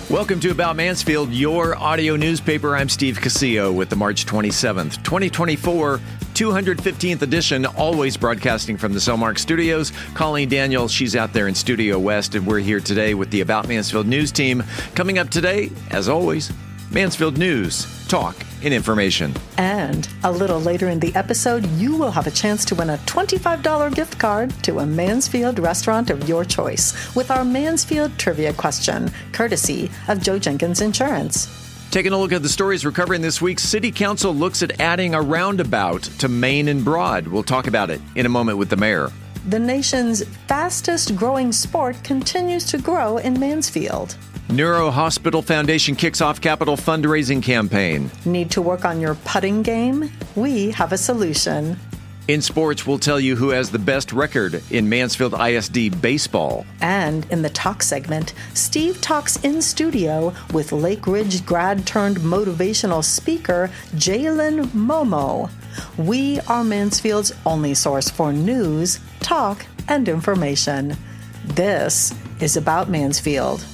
Welcome to About Mansfield, your audio newspaper. I'm Steve Casillo with the March 27th, 2024, 215th edition, always broadcasting from the Cellmark Studios. Colleen Daniel, she's out there in Studio West, and we're here today with the About Mansfield news team. Coming up today, as always, Mansfield news, talk, and information. And a little later in the episode, you will have a chance to win a $25 gift card to a Mansfield restaurant of your choice with our Mansfield Trivia Question, courtesy of Joe Jenkins Insurance. Taking a look at the stories we're covering this week, City Council looks at adding a roundabout to Main and Broad. We'll talk about it in a moment with the mayor. The nation's fastest growing sport continues to grow in Mansfield. Neuro Hospital Foundation kicks off capital fundraising campaign. Need to work on your putting game? We have a solution. In sports, we'll tell you who has the best record in Mansfield ISD baseball. And in the talk segment, Steve talks in studio with Ridge-grad-turned-motivational-speaker Jalen Momoh. We are Mansfield's only source for news, talk, and information. This is About Mansfield.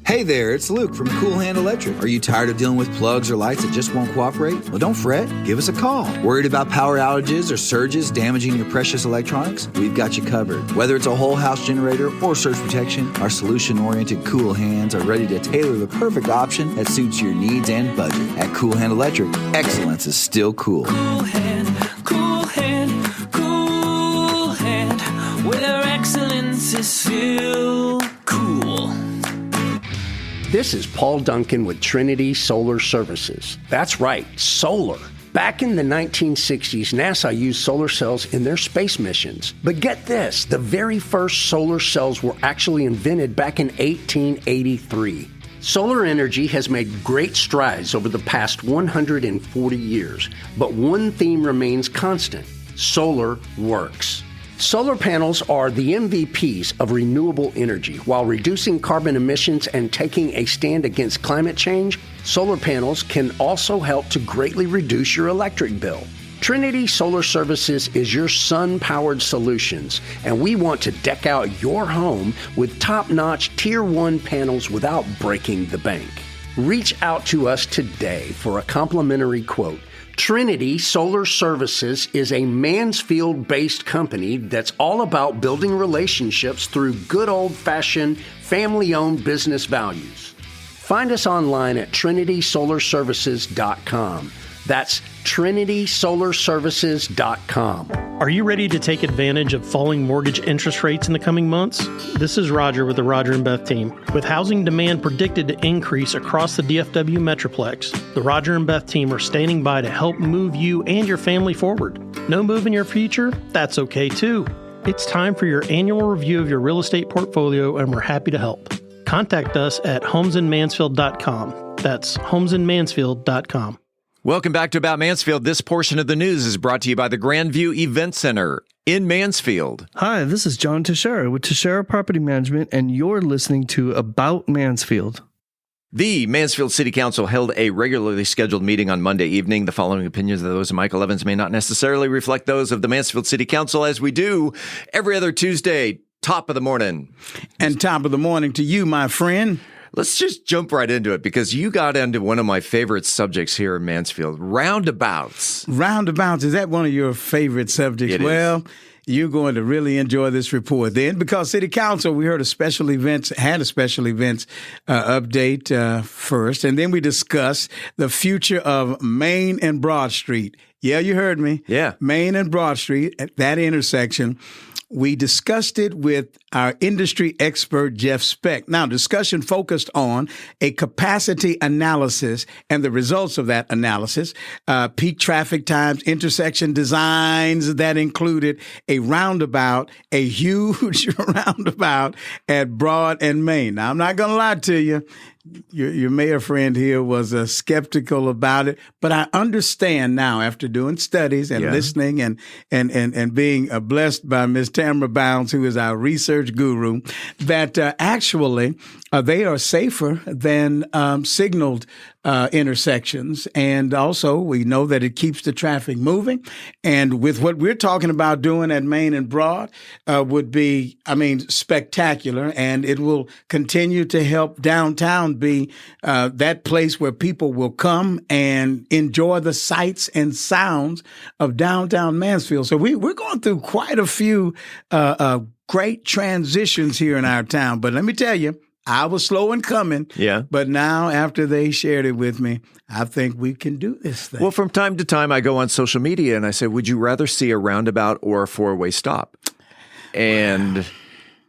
Hey there, it's Luke from Cool Hand Electric. Are you tired of dealing with plugs or lights that just won't cooperate? Well, don't fret. Give us a call. Worried about power outages or surges damaging your precious electronics? We've got you covered. Whether it's a whole house generator or surge protection, our solution-oriented Cool Hands are ready to tailor the perfect option that suits your needs and budget. At Cool Hand Electric, excellence is still cool. Cool Hand, Cool Hand, Cool Hand, where excellence is still cool. This is Paul Duncan with Trinity Solar Services. That's right, solar. Back in the 1960s, NASA used solar cells in their space missions. But get this, the very first solar cells were actually invented back in 1883. Solar energy has made great strides over the past 140 years, but one theme remains constant: solar works. Solar panels are the MVPs of renewable energy. While reducing carbon emissions and taking a stand against climate change, solar panels can also help to greatly reduce your electric bill. Trinity Solar Services is your sun-powered solutions, and we want to deck out your home with top-notch Tier 1 panels without breaking the bank. Reach out to us today for a complimentary quote. Trinity Solar Services is a Mansfield-based company that's all about building relationships through good old-fashioned, family-owned business values. Find us online at trinitysolarservices.com. That's trinitysolarservices.com. Are you ready to take advantage of falling mortgage interest rates in the coming months? This is Roger with the Roger and Beth team. With housing demand predicted to increase across the DFW Metroplex, the Roger and Beth team are standing by to help move you and your family forward. No move in your future? That's okay too. It's time for your annual review of your real estate portfolio, and we're happy to help. Contact us at homesinmansfield.com. That's homesinmansfield.com. Welcome back to About Mansfield. This portion of the news is brought to you by the Grandview Event Center in Mansfield. Hi, this is John Teixeira with Teixeira Property Management, and you're listening to About Mansfield. The Mansfield City Council held a regularly scheduled meeting on Monday evening. The following opinions of those of Michael Evans may not necessarily reflect those of the Mansfield City Council, as we do every other Tuesday, top of the morning. And top of the morning to you, my friend. Let's just jump right into it, because you got into one of my favorite subjects here in Mansfield, roundabouts. Roundabouts, is that one of your favorite subjects? It is. Well, you're going to really enjoy this report then, because City Council, we heard had a special events update first, and then we discussed the future of Main and Broad Street. Yeah, you heard me. Yeah. Main and Broad Street, at that intersection. We discussed it with our industry expert, Jeff Speck. Now, discussion focused on a capacity analysis and the results of that analysis, peak traffic times, intersection designs that included a roundabout, a huge roundabout at Broad and Main. Now, I'm not going to lie to you. Your mayor friend here was skeptical about it, but I understand now after doing studies and listening and being blessed by Ms. Tamara Bounds, who is our research guru, that actually they are safer than signaled intersections. And also, we know that it keeps the traffic moving. And with what we're talking about doing at Main and Broad would be, spectacular. And it will continue to help downtown be that place where people will come and enjoy the sights and sounds of downtown Mansfield. So we're going through quite a few great transitions here in our town. But let me tell you, I was slow in coming. Yeah. But now, after they shared it with me, I think we can do this thing. Well, from time to time, I go on social media and I say, would you rather see a roundabout or a four-way stop? And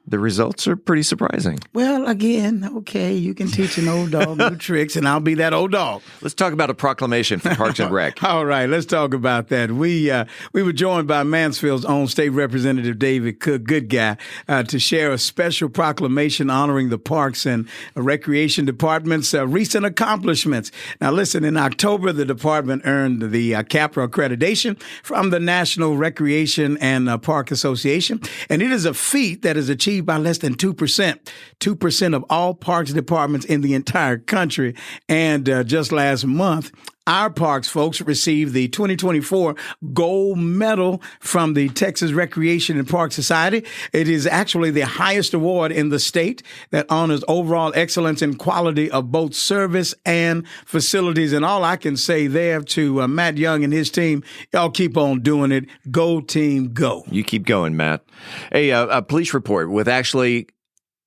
the results are pretty surprising. Well, again, okay, you can teach an old dog new tricks, and I'll be that old dog. Let's talk about a proclamation for Parks and Rec. All right, let's talk about that. We were joined by Mansfield's own State Representative David Cook, good guy, to share a special proclamation honoring the Parks and Recreation Department's recent accomplishments. Now, listen, in October, the department earned the CAPRA accreditation from the National Recreation and Park Association, and it is a feat that is achieved by less than 2%. 2% of all parks departments in the entire country. And just last month, our parks folks received the 2024 gold medal from the Texas Recreation and Park Society. It is actually the highest award in the state that honors overall excellence in quality of both service and facilities. And all I can say there to Matt Young and his team, y'all keep on doing it. Go team, go. You keep going, Matt. A police report with actually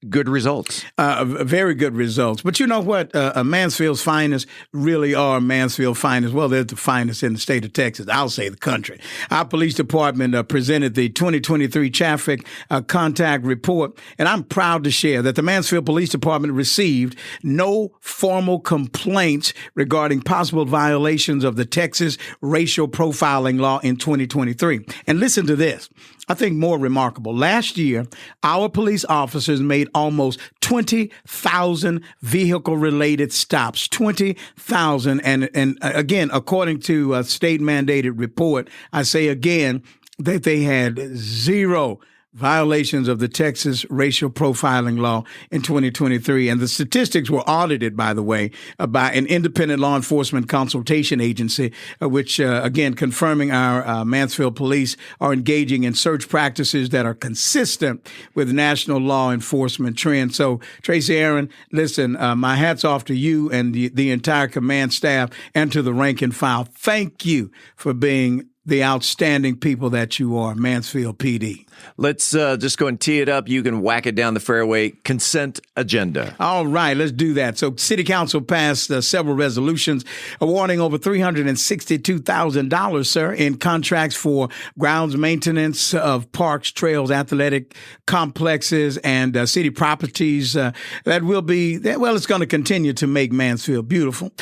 good results. Very good results. But you know what? Mansfield's finest really are Mansfield finest. Well, they're the finest in the state of Texas. I'll say the country. Our police department presented the 2023 traffic contact report, and I'm proud to share that the Mansfield Police Department received no formal complaints regarding possible violations of the Texas racial profiling law in 2023. And listen to this. I think more remarkable. Last year, our police officers made almost 20,000 vehicle-related stops. 20,000. And again, according to a state-mandated report, I say again that they had zero violations of the Texas racial profiling law in 2023. And the statistics were audited, by the way, by an independent law enforcement consultation agency, which, again, confirming our Mansfield police are engaging in search practices that are consistent with national law enforcement trends. So, Tracy Aaron, listen, my hat's off to you and the entire command staff and to the rank and file. Thank you for being the outstanding people that you are, Mansfield PD. Let's just go and tee it up. You can whack it down the fairway. Consent agenda. All right, let's do that. So City Council passed several resolutions awarding over $362,000, sir, in contracts for grounds maintenance of parks, trails, athletic complexes, and city properties that will be, well, it's going to continue to make Mansfield beautiful.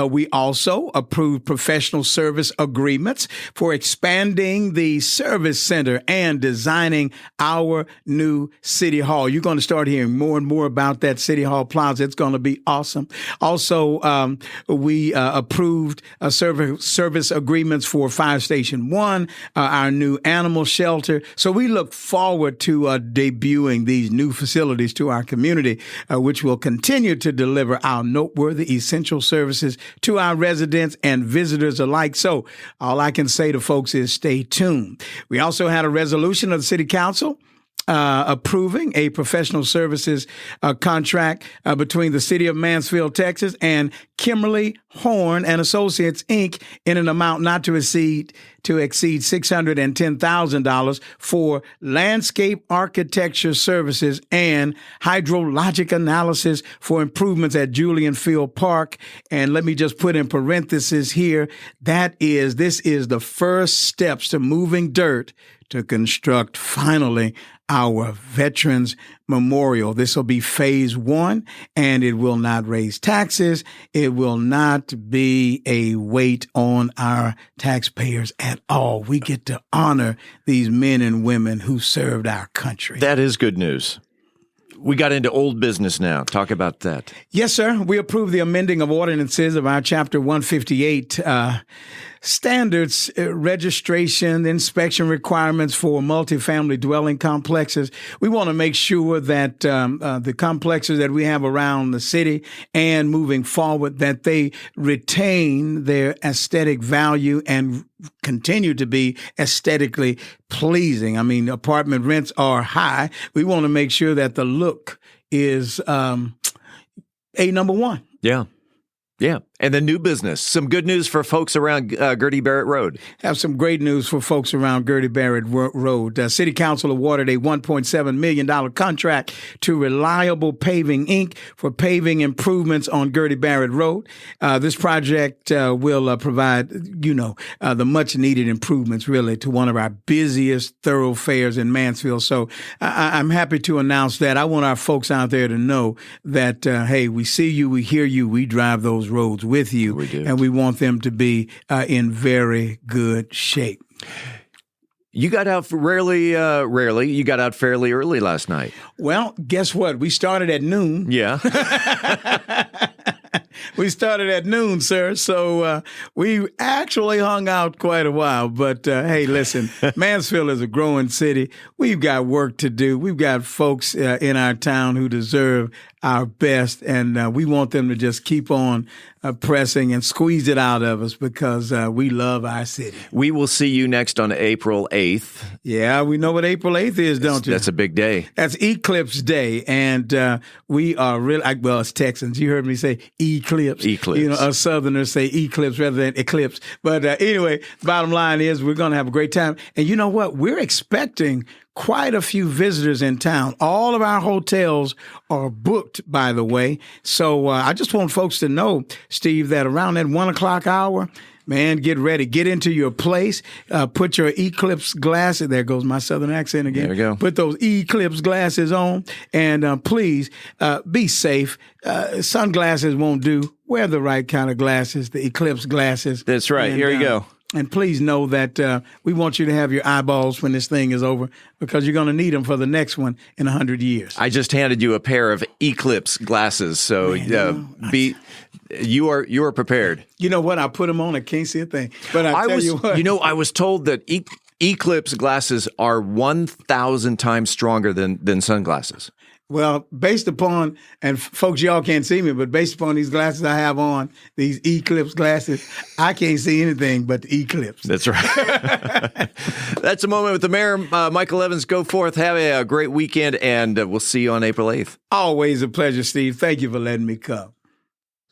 We also approved professional service agreements for expanding the service center and designing our new City Hall. You're going to start hearing more and more about that City Hall Plaza. It's going to be awesome. Also, we approved service agreements for Fire Station 1, our new animal shelter. So we look forward to debuting these new facilities to our community, which will continue to deliver our noteworthy essential services to our residents and visitors alike. So all I can say to folks is stay tuned. We also had a resolution of the City Council approving a professional services contract between the City of Mansfield, Texas, and Kimberly Horn and Associates, Inc., in an amount not to exceed $610,000 for landscape architecture services and hydrologic analysis for improvements at Julian Field Park. And let me just put in parentheses here, this is the first steps to moving dirt to construct, finally, our Veterans Memorial. This will be phase 1, and it will not raise taxes. It will not be a weight on our taxpayers at all. We get to honor these men and women who served our country. That is good news. We got into old business now. Talk about that. Yes, sir. We approved the amending of ordinances of our Chapter 158. standards, registration, inspection requirements for multifamily dwelling complexes. We want to make sure that the complexes that we have around the city and moving forward, that they retain their aesthetic value and continue to be aesthetically pleasing. I mean, apartment rents are high. We want to make sure that the look is number one. Yeah. Yeah. And the new business. Some good news for folks around Gertie Barrett Road. Have some great news for folks around Gertie Barrett Road. City Council awarded a $1.7 million contract to Reliable Paving, Inc. for paving improvements on Gertie Barrett Road. This project will provide, the much-needed improvements, really, to one of our busiest thoroughfares in Mansfield. So I'm happy to announce that. I want our folks out there to know that, hey, we see you, we hear you, we drive those roads with you, and we want them to be in very good shape. You got out you got out fairly early last night. Well, guess what? We started at noon. Yeah. We started at noon, sir. So we actually hung out quite a while. But hey, listen, Mansfield is a growing city. We've got work to do. We've got folks in our town who deserve our best, and we want them to just keep on pressing and squeeze it out of us because we love our city. We will see you next on April 8th. Yeah, we know what April 8th is, don't you? That's a big day. That's Eclipse Day, and we are really, well, as Texans, you heard me say eclipse. Eclipse. Us Southerners say eclipse rather than eclipse. But anyway, bottom line is we're going to have a great time. And you know what? We're expecting quite a few visitors in town. All of our hotels are booked, by the way. So I just want folks to know, Steve, that around that 1 o'clock hour, man, get ready. Get into your place. Put your eclipse glasses. There goes my Southern accent again. There you go. Put those eclipse glasses on. And please be safe. Sunglasses won't do. Wear the right kind of glasses, the eclipse glasses. That's right. And, here you go. And please know that we want you to have your eyeballs when this thing is over because you're going to need them for the next one in 100 years. I just handed you a pair of eclipse glasses, so you are prepared. You know what? I put them on. I can't see a thing. But I tell you what. I was told that eclipse glasses are 1,000 times stronger than sunglasses. Well, based upon, and folks, y'all can't see me, but based upon these glasses I have on, these eclipse glasses, I can't see anything but the eclipse. That's right. That's a moment with the mayor, Michael Evans. Go forth, have a great weekend, and we'll see you on April 8th. Always a pleasure, Steve. Thank you for letting me come.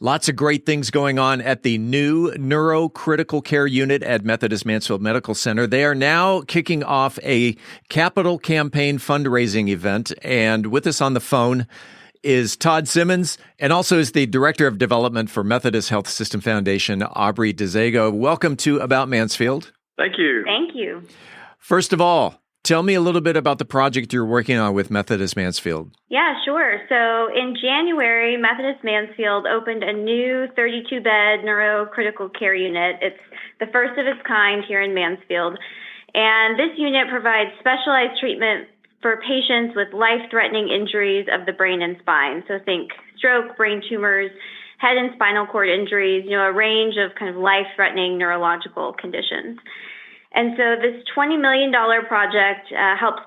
Lots of great things going on at the new Neuro critical care unit at Methodist Mansfield Medical Center. They are now kicking off a capital campaign fundraising event. And with us on the phone is Todd Simmons, and also is the Director of Development for Methodist Health System Foundation, Aubrey DeZago. Welcome to About Mansfield. Thank you. Thank you. First of all, tell me a little bit about the project you're working on with Methodist Mansfield. Yeah, sure. So in January, Methodist Mansfield opened a new 32-bed neuro critical care unit. It's the first of its kind here in Mansfield. And this unit provides specialized treatment for patients with life-threatening injuries of the brain and spine. So think stroke, brain tumors, head and spinal cord injuries, a range of kind of life-threatening neurological conditions. And so this $20 million project helps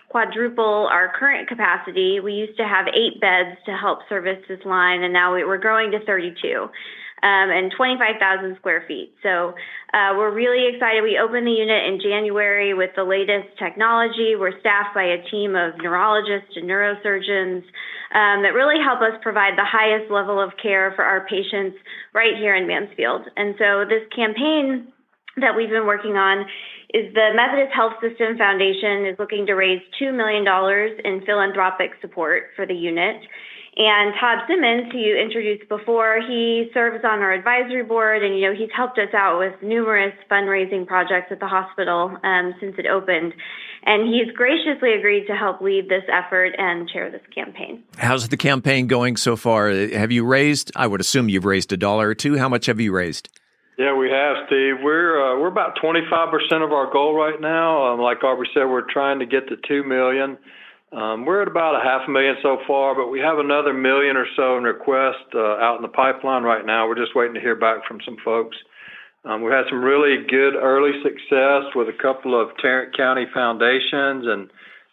quadruple our current capacity. We used to have 8 beds to help service this line, and now we're growing to 32 and 25,000 square feet. So we're really excited. We opened the unit in January with the latest technology. We're staffed by a team of neurologists and neurosurgeons that really help us provide the highest level of care for our patients right here in Mansfield. And so this campaign that we've been working on is the Methodist Health System Foundation is looking to raise $2 million in philanthropic support for the unit. And Todd Simmons, who you introduced before, he serves on our advisory board, and he's helped us out with numerous fundraising projects at the hospital since it opened. And he's graciously agreed to help lead this effort and chair this campaign. How's the campaign going so far? Have you raised, I would assume you've raised $1 or $2. How much have you raised? Yeah, we have, Steve. We're about 25% of our goal right now. Like Aubrey said, we're trying to get to $2 million. We're at about $500,000 so far, but we have another $1 million or so in requests out in the pipeline right now. We're just waiting to hear back from some folks. We had some really good early success with a couple of Tarrant County foundations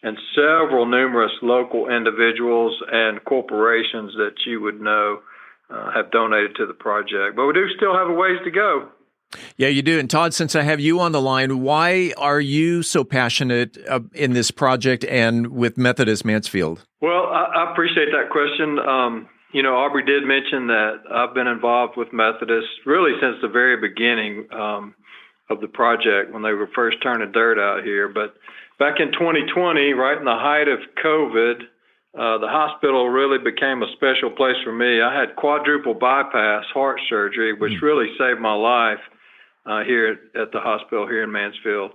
and several numerous local individuals and corporations that you would know have donated to the project. But we do still have a ways to go. Yeah, you do. And Todd, since I have you on the line, why are you so passionate in this project and with Methodist Mansfield? Well, I appreciate that question. Aubrey did mention that I've been involved with Methodist really since the very beginning of the project when they were first turning dirt out here. But back in 2020, right in the height of COVID, the hospital really became a special place for me. I had quadruple bypass heart surgery, which really saved my life here at the hospital here in Mansfield.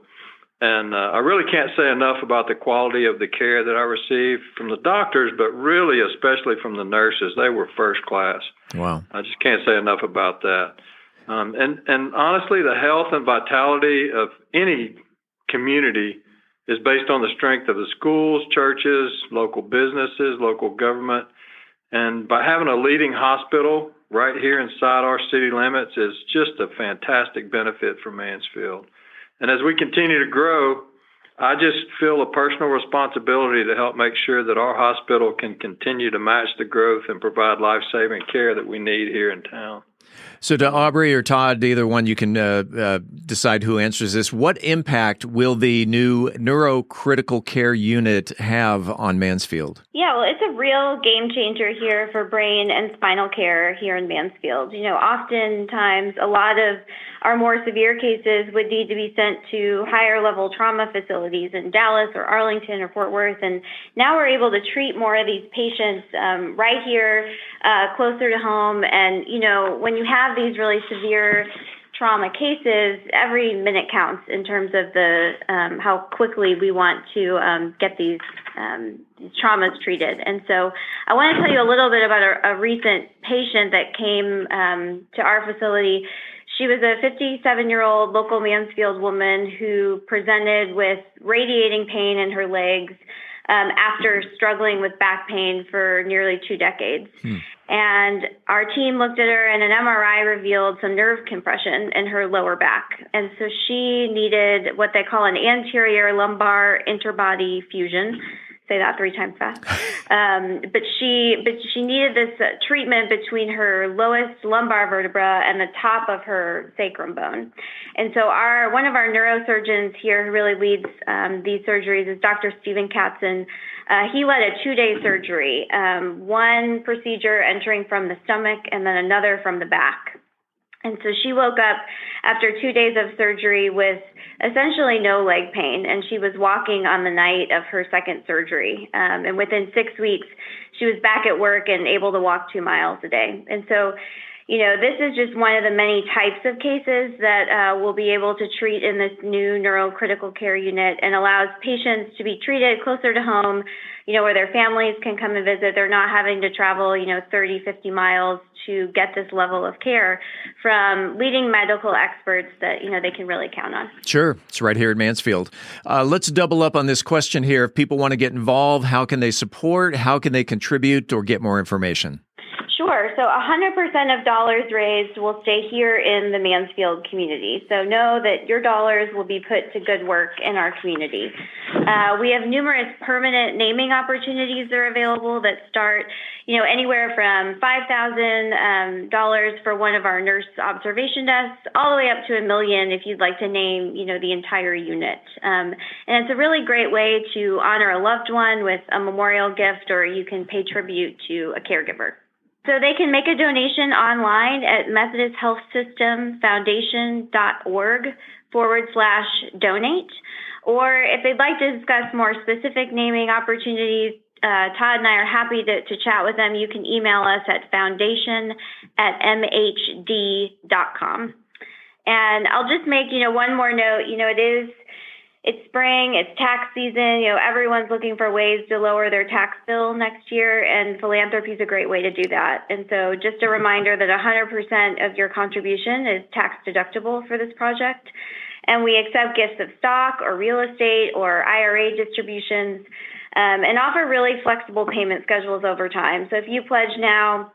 And I really can't say enough about the quality of the care that I received from the doctors, but really especially from the nurses. They were first class. Wow. I just can't say enough about that. And honestly, the health and vitality of any community is based on the strength of the schools, churches, local businesses, local government. And by having a leading hospital right here inside our city limits is just a fantastic benefit for Mansfield. And as we continue to grow, I just feel a personal responsibility to help make sure that our hospital can continue to match the growth and provide life-saving care that we need here in town. So to Aubrey or Todd, either one, you can decide who answers this. What impact will the new Neuro critical care unit have on Mansfield? Yeah, well, it's a real game changer here for brain and spinal care here in Mansfield. Oftentimes a lot of our more severe cases would need to be sent to higher level trauma facilities in Dallas or Arlington or Fort Worth. And now we're able to treat more of these patients right here, closer to home. And, when you have these really severe trauma cases, every minute counts in terms of the how quickly we want to get these traumas treated. And so I want to tell you a little bit about a recent patient that came to our facility. She was a 57-year-old local Mansfield woman who presented with radiating pain in her legs after struggling with back pain for nearly 2 decades. And our team looked at her, and an MRI revealed some nerve compression in her lower back. And so she needed what they call an anterior lumbar interbody fusion. Say that 3 times fast. But she needed this treatment between her lowest lumbar vertebra and the top of her sacrum bone. And so one of our neurosurgeons here who really leads these surgeries is Dr. Stephen Katzen. He led a 2-day surgery, one procedure entering from the stomach and then another from the back. And so she woke up after 2 days of surgery with essentially no leg pain, and she was walking on the night of her second surgery. And within 6 weeks, she was back at work and able to walk 2 miles a day. And so, this is just one of the many types of cases that we'll be able to treat in this new neurocritical care unit, and allows patients to be treated closer to home, where their families can come and visit. They're not having to travel, 30, 50 miles to get this level of care from leading medical experts that, they can really count on. Sure. It's right here at Mansfield. Let's double up on this question here. If people want to get involved, how can they support? How can they contribute or get more information? Sure. So 100% of dollars raised will stay here in the Mansfield community. So know that your dollars will be put to good work in our community. We have numerous permanent naming opportunities that are available that start, anywhere from $5,000 for one of our nurse observation desks, all the way up to $1 million if you'd like to name, the entire unit. And it's a really great way to honor a loved one with a memorial gift, or you can pay tribute to a caregiver. So they can make a donation online at methodisthealthsystemfoundation.org/donate. Or if they'd like to discuss more specific naming opportunities, Todd and I are happy to chat with them. You can email us at foundation@mhd.com. And I'll just make, one more note. It's spring, it's tax season, everyone's looking for ways to lower their tax bill next year, and philanthropy is a great way to do that. And so just a reminder that 100% of your contribution is tax deductible for this project. And we accept gifts of stock or real estate or IRA distributions, and offer really flexible payment schedules over time. So if you pledge now,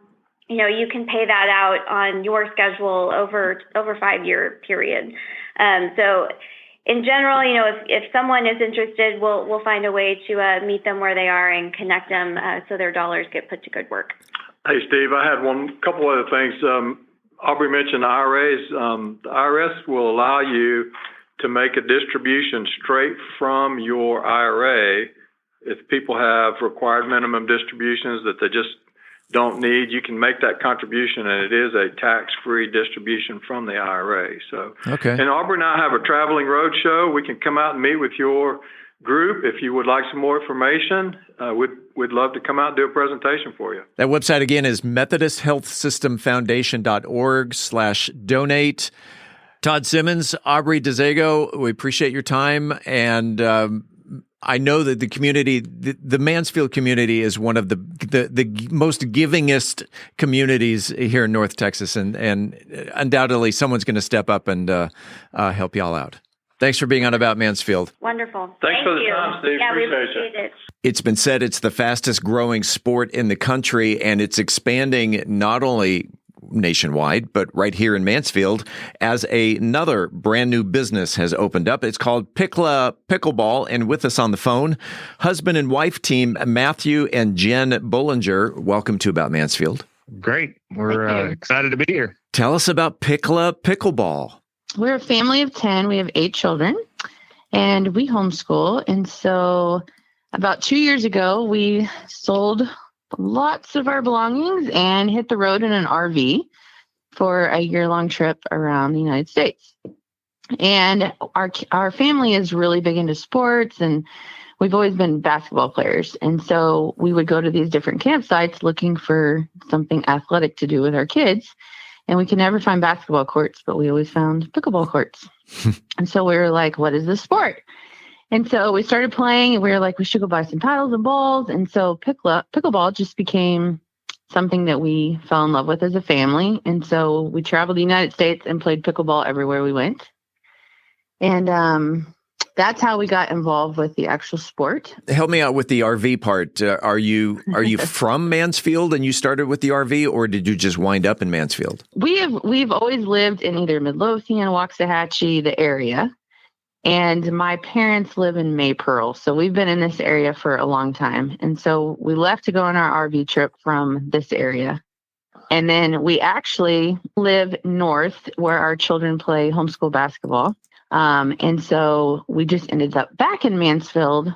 you can pay that out on your schedule over 5-year period. So in general, if someone is interested, we'll find a way to meet them where they are and connect them so their dollars get put to good work. Hey, Steve, I had couple other things. Aubrey mentioned IRAs. The IRS will allow you to make a distribution straight from your IRA. If people have required minimum distributions that they just don't need, you can make that contribution, and it is a tax-free distribution from the IRA. So, okay. And Aubrey and I have a traveling road show. We can come out and meet with your group if you would like some more information. We'd love to come out and do a presentation for you. That website again is MethodistHealthSystemFoundation.org/donate. Todd Simmons, Aubrey DeZago, we appreciate your time. And I know that the community, the Mansfield community, is one of the most givingest communities here in North Texas. And undoubtedly someone's going to step up and help y'all out. Thanks for being on About Mansfield. Wonderful. Thanks for the you. time, Steve. Yeah, we Appreciate appreciate it. It's been said it's the fastest growing sport in the country, and it's expanding not only nationwide, but right here in Mansfield as another brand new business has opened up. It's called Pikla Pickleball, and with us on the phone, husband and wife team Matthew and Jen Bollinger. Welcome to About Mansfield. Great. We're excited to be here. Tell us about Pikla Pickleball. We're a family of 10. We have 8 children, and we homeschool. And so about 2 years ago, we sold lots of our belongings and hit the road in an RV for a year-long trip around the United States. And our family is really big into sports, and we've always been basketball players. And so we would go to these different campsites looking for something athletic to do with our kids. And we could never find basketball courts, but we always found pickleball courts. And so we were like, what is this sport? And so we started playing, and we were like, we should go buy some paddles and balls. And so pickleball just became something that we fell in love with as a family. And so we traveled the United States and played pickleball everywhere we went. And that's how we got involved with the actual sport. Help me out with the RV part. Are you from Mansfield and you started with the RV, or did you just wind up in Mansfield? We've always lived in either Midlothian, Waxahachie, the area. And my parents live in Maypearl. So we've been in this area for a long time. And so we left to go on our RV trip from this area. And then we actually live north where our children play homeschool basketball. And so we just ended up back in Mansfield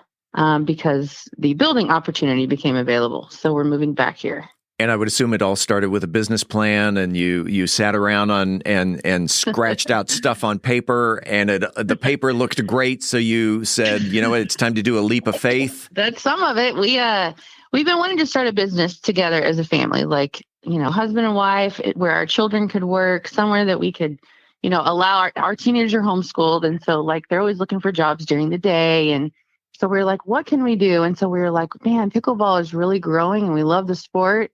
because the building opportunity became available. So we're moving back here. And I would assume it all started with a business plan, and you sat around and scratched out stuff on paper, and the paper looked great. So you said, you know what, it's time to do a leap of faith. That's some of it. We've been wanting to start a business together as a family, like, husband and wife, where our children could work, somewhere that we could, allow our teenagers are homeschooled. And so they're always looking for jobs during the day. And so we were like, what can we do? And so we were like, man, pickleball is really growing and we love the sport.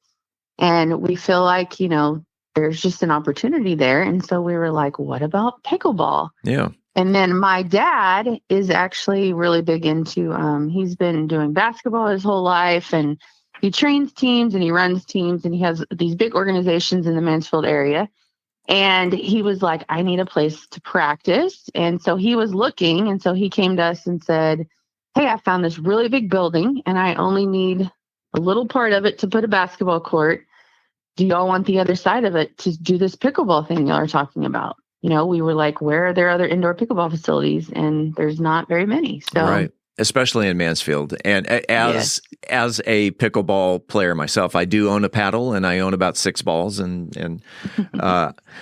And we feel like, there's just an opportunity there. And so we were like, what about pickleball? Yeah. And then my dad is actually really big into, he's been doing basketball his whole life, and he trains teams and he runs teams, and he has these big organizations in the Mansfield area. And he was like, I need a place to practice. And so he was looking. And so he came to us and said, hey, I found this really big building and I only need a little part of it to put a basketball court. Do y'all want the other side of it to do this pickleball thing y'all are talking about? We were like, where are there other indoor pickleball facilities? And there's not very many. So right. Especially in Mansfield. And as a pickleball player myself, I do own a paddle and I own about 6 balls. And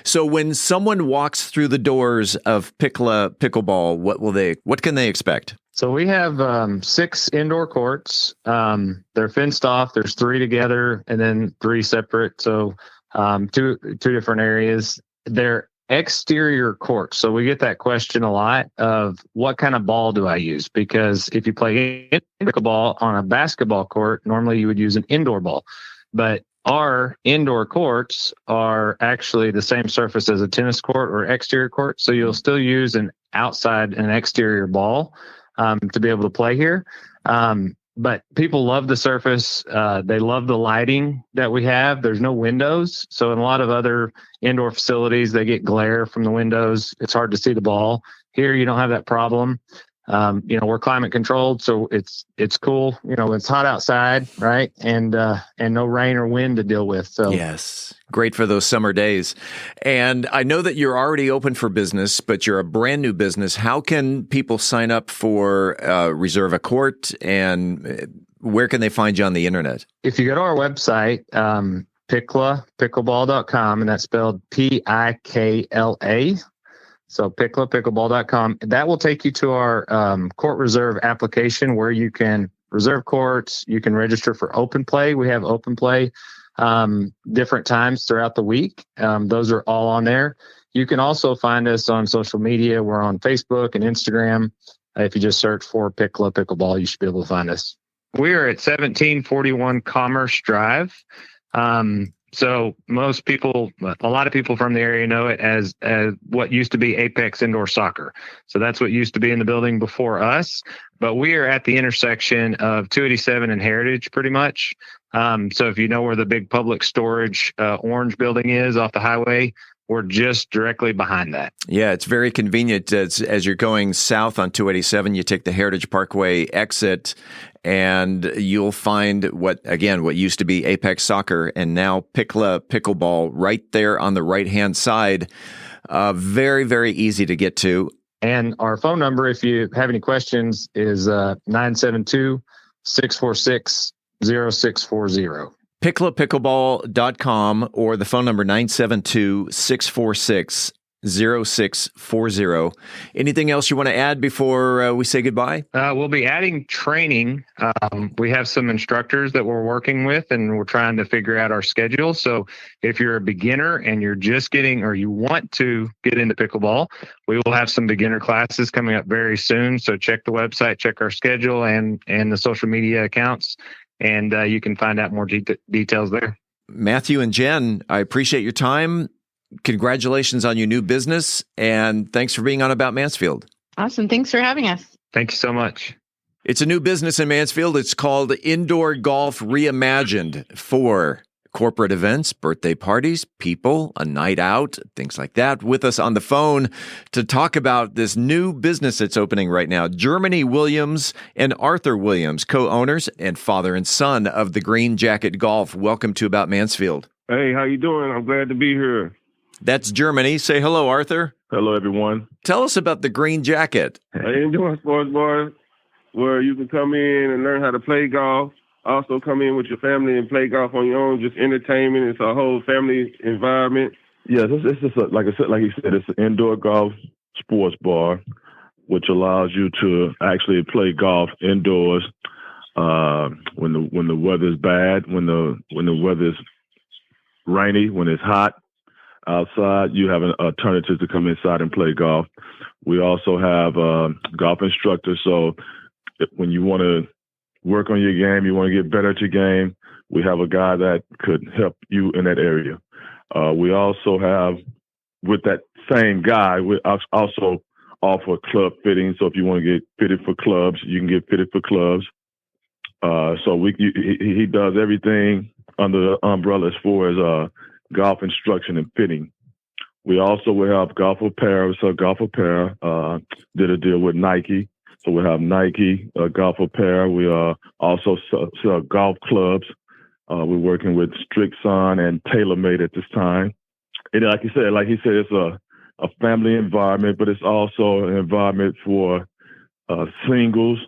so when someone walks through the doors of Pickleball, what can they expect? So we have 6 indoor courts. They're fenced off. There's 3 together and then 3 separate. So 2 different areas. They're exterior courts. So we get that question a lot of what kind of ball do I use? Because if you play pickleball on a basketball court, normally you would use an indoor ball. But our indoor courts are actually the same surface as a tennis court or exterior court. So you'll still use an exterior ball to be able to play here. But people love the surface. They love the lighting that we have. There's no windows. So in a lot of other indoor facilities, they get glare from the windows. It's hard to see the ball. Here, you don't have that problem. We're climate controlled, so it's cool. It's hot outside, right? And no rain or wind to deal with. So yes, great for those summer days. And I know that you're already open for business, but you're a brand new business. How can people sign up for reserve a court, and where can they find you on the internet? If you go to our website, pickleball.com, and that's spelled PIKLA. So pickleball.com. That will take you to our court reserve application where you can reserve courts. You can register for open play. We have open play different times throughout the week. Those are all on there. You can also find us on social media. We're on Facebook and Instagram. If you just search for Pickleball, you should be able to find us. We are at 1741 Commerce Drive. So most people, a lot of people from the area know it as what used to be Apex Indoor Soccer. So that's what used to be in the building before us. But we are at the intersection of 287 and Heritage pretty much. So if you know where the big public storage orange building is off the highway, we're just directly behind that. Yeah, it's very convenient. As you're going south on 287, you take the Heritage Parkway exit, and you'll find what used to be Apex Soccer and now Pickleball right there on the right-hand side. Very, very easy to get to. And our phone number, if you have any questions, is 972-646-0640. Pickleball.com or the phone number 972-646-0640. Anything else you want to add before we say goodbye? We'll be adding training. We have some instructors that we're working with, and we're trying to figure out our schedule. So if you're a beginner and you're just getting, or you want to get into pickleball, we will have some beginner classes coming up very soon. So check the website, check our schedule and the social media accounts, and you can find out more details there. Matthew and Jen, I appreciate your time. Congratulations on your new business, and thanks for being on About Mansfield. Awesome. Thanks for having us. Thank you so much. It's a new business in Mansfield. It's called Indoor Golf Reimagined for corporate events, birthday parties, people, a night out, things like that. With us on the phone to talk about this new business that's opening right now, Germany Williams and Arthur Williams, co-owners and father and son of the Green Jacket Golf. Welcome to About Mansfield. Hey, how you doing? I'm glad to be here. That's Germany. Say hello, Arthur. Hello, everyone. Tell us about the Green Jacket. I enjoy sports bars where you can come in and learn how to play golf. Also come in with your family and play golf on your own, just entertainment. It's a whole family environment. Yeah, this is like you said, it's an indoor golf sports bar, which allows you to actually play golf indoors when the weather's bad, when the weather's rainy, when it's hot outside. You have an alternative to come inside and play golf. We also have golf instructors, so when you want to work on your game, you want to get better at your game, we have a guy that could help you in that area. We also have, with that same guy, we also offer club fitting. So if you want to get fitted for clubs, you can get fitted for clubs. So he does everything under the umbrella as far as golf instruction and fitting. We also will have golf apparel. So golf apparel did a deal with Nike. So we have Nike golf apparel. We also sell golf clubs. We're working with Strixon and TaylorMade at this time. And like he said, it's a family environment, but it's also an environment for singles,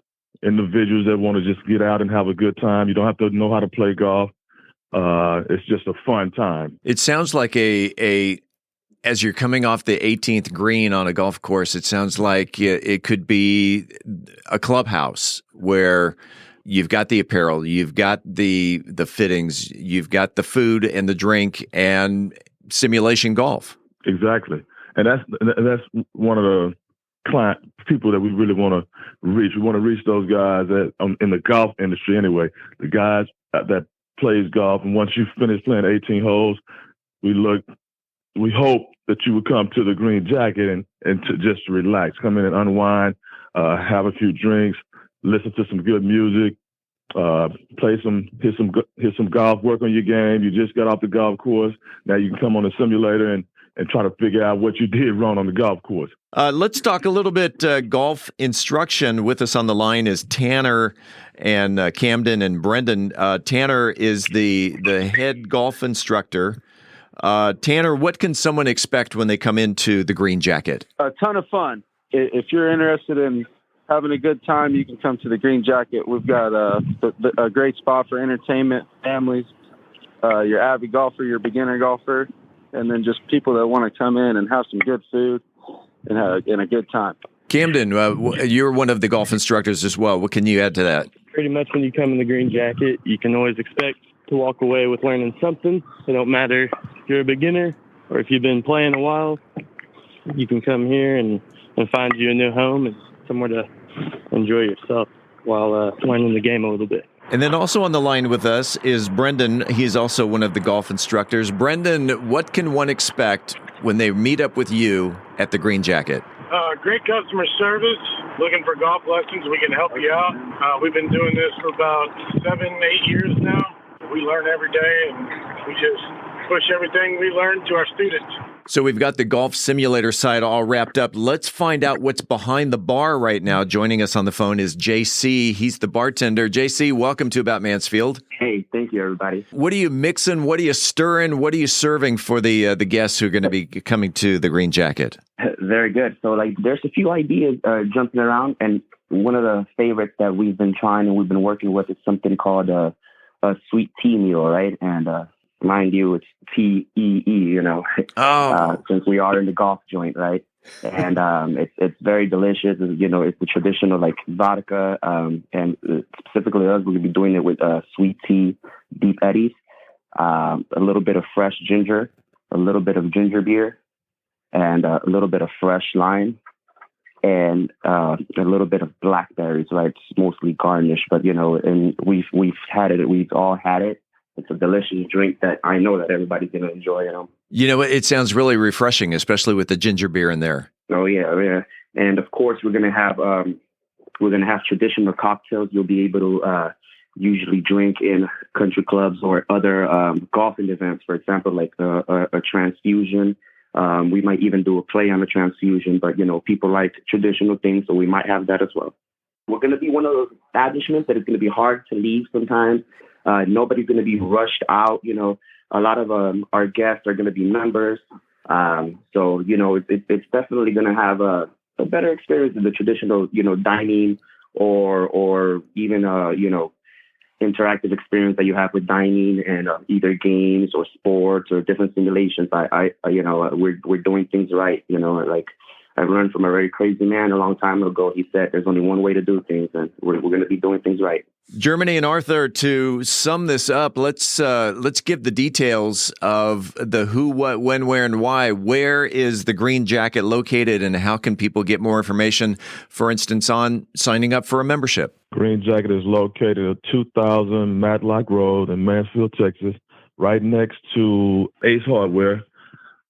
individuals that want to just get out and have a good time. You don't have to know how to play golf. It's just a fun time. It sounds like as you're coming off the 18th green on a golf course, it sounds like it could be a clubhouse where you've got the apparel, you've got the fittings, you've got the food and the drink and simulation golf. Exactly. And that's one of the people that we really want to reach. We want to reach those guys that in the golf industry anyway, the guys that plays golf. And once you finish playing 18 holes, we hope that you would come to the Green Jacket and to just relax, come in and unwind, have a few drinks, listen to some good music, hit some golf, work on your game. You just got off the golf course. Now you can come on the simulator and try to figure out what you did wrong on the golf course. Let's talk a little bit golf instruction. With us on the line is Tanner and Camden and Brendan. Tanner is the head golf instructor. Tanner, what can someone expect when they come into the Green Jacket? A ton of fun. If you're interested in having a good time, you can come to the Green Jacket. We've got a great spot for entertainment, families, your avid golfer, your beginner golfer, and then just people that want to come in and have some good food and have a good time. Camden, you're one of the golf instructors as well. What can you add to that? Pretty much when you come in the Green Jacket, you can always expect to walk away with learning something. It don't matter if you're a beginner or if you've been playing a while. You can come here and find you a new home and somewhere to enjoy yourself while learning the game a little bit. And then also on the line with us is Brendan. He's also one of the golf instructors. Brendan, what can one expect when they meet up with you at the Green Jacket? Great customer service. Looking for golf lessons, we can help you out. We've been doing this for about 7-8 years now. We learn every day, and we just push everything we learn to our students. So we've got the golf simulator side all wrapped up. Let's find out what's behind the bar right now. Joining us on the phone is JC. He's the bartender. JC, welcome to About Mansfield. Hey, thank you, everybody. What are you mixing? What are you stirring? What are you serving for the guests who are going to be coming to the Green Jacket? Very good. So, there's a few ideas jumping around, and one of the favorites that we've been trying and we've been working with is something called a sweet tea meal, right? And mind you, it's TEE, since we are in the golf joint, right? And it's very delicious. It's the traditional vodka, and specifically us, we're gonna be doing it with sweet tea, deep eddies, a little bit of fresh ginger, a little bit of ginger beer, and a little bit of fresh lime, and a little bit of blackberries, right? It's mostly garnish, but and we've all had it. It's a delicious drink that I know that everybody's going to enjoy. It sounds really refreshing, especially with the ginger beer in there. Oh yeah. And of course, we're going to have traditional cocktails. You'll be able to usually drink in country clubs or other golfing events. For example, like a transfusion. We might even do a play on a transfusion, but people like traditional things, so we might have that as well. We're going to be one of those establishments that is going to be hard to leave sometimes. Nobody's going to be rushed out. A lot of our guests are going to be members. So, it's definitely going to have a better experience than the traditional, dining or even, interactive experience that you have with dining and either games or sports or different simulations. We're doing things right. I learned from a very crazy man a long time ago. He said there's only one way to do things, and we're going to be doing things right. Germany and Arthur, to sum this up, let's give the details of the who, what, when, where, and why. Where is the Green Jacket located, and how can people get more information, for instance, on signing up for a membership? Green Jacket is located at 2000 Matlock Road in Mansfield, Texas, right next to Ace Hardware.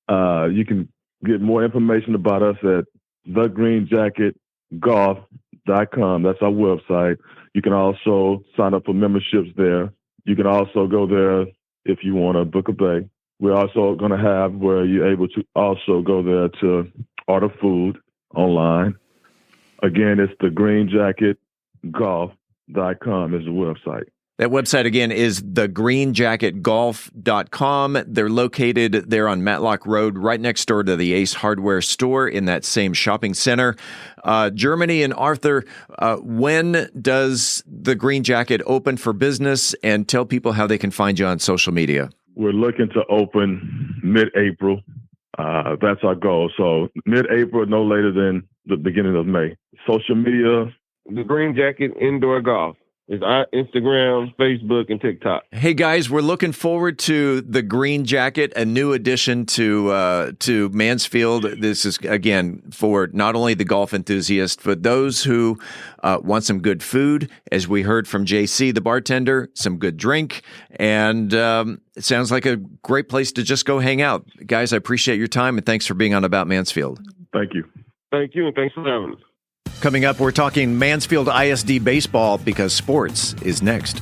You can get more information about us at thegreenjacketgolf.com. That's our website. You can also sign up for memberships there. You can also go there if you want to book a bay. We're also going to have where you're able to also go there to order food online. Again, it's thegreenjacketgolf.com is the website. That website, again, is thegreenjacketgolf.com. They're located there on Matlock Road, right next door to the Ace Hardware store in that same shopping center. Germany and Arthur, when does the Green Jacket open for business? And tell people how they can find you on social media. We're looking to open mid-April. That's our goal. So mid-April, no later than the beginning of May. Social media. The Green Jacket Indoor Golf. It's our Instagram, Facebook, and TikTok. Hey, guys, we're looking forward to the Green Jacket, a new addition to Mansfield. This is, again, for not only the golf enthusiast, but those who want some good food, as we heard from JC, the bartender, some good drink, and it sounds like a great place to just go hang out. Guys, I appreciate your time, and thanks for being on About Mansfield. Thank you. Thank you, and thanks for having us. Coming up, we're talking Mansfield ISD baseball because sports is next.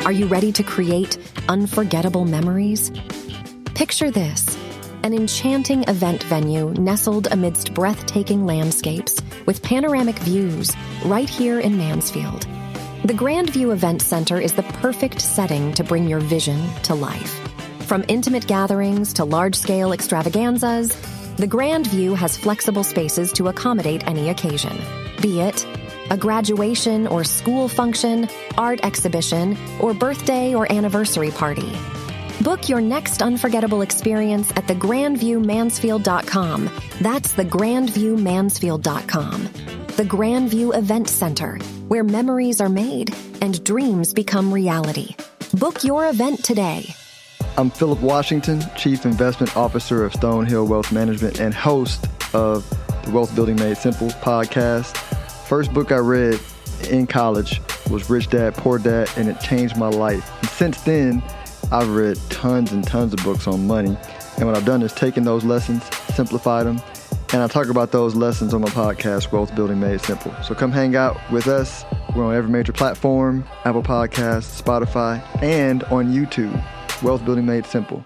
Are you ready to create unforgettable memories? Picture this: an enchanting event venue nestled amidst breathtaking landscapes with panoramic views right here in Mansfield. The Grandview Event Center is the perfect setting to bring your vision to life. From intimate gatherings to large-scale extravaganzas, the Grandview has flexible spaces to accommodate any occasion, be it a graduation or school function, art exhibition, or birthday or anniversary party. Book your next unforgettable experience at thegrandviewmansfield.com. That's thegrandviewmansfield.com. The Grandview Event Center, where memories are made and dreams become reality. Book your event today. I'm Philip Washington, Chief Investment Officer of Stonehill Wealth Management and host of the Wealth Building Made Simple podcast. First book I read in college was Rich Dad, Poor Dad, and it changed my life. And since then, I've read tons and tons of books on money. And what I've done is taken those lessons, simplified them, and I talk about those lessons on my podcast, Wealth Building Made Simple. So come hang out with us. We're on every major platform, Apple Podcasts, Spotify, and on YouTube, Wealth Building Made Simple.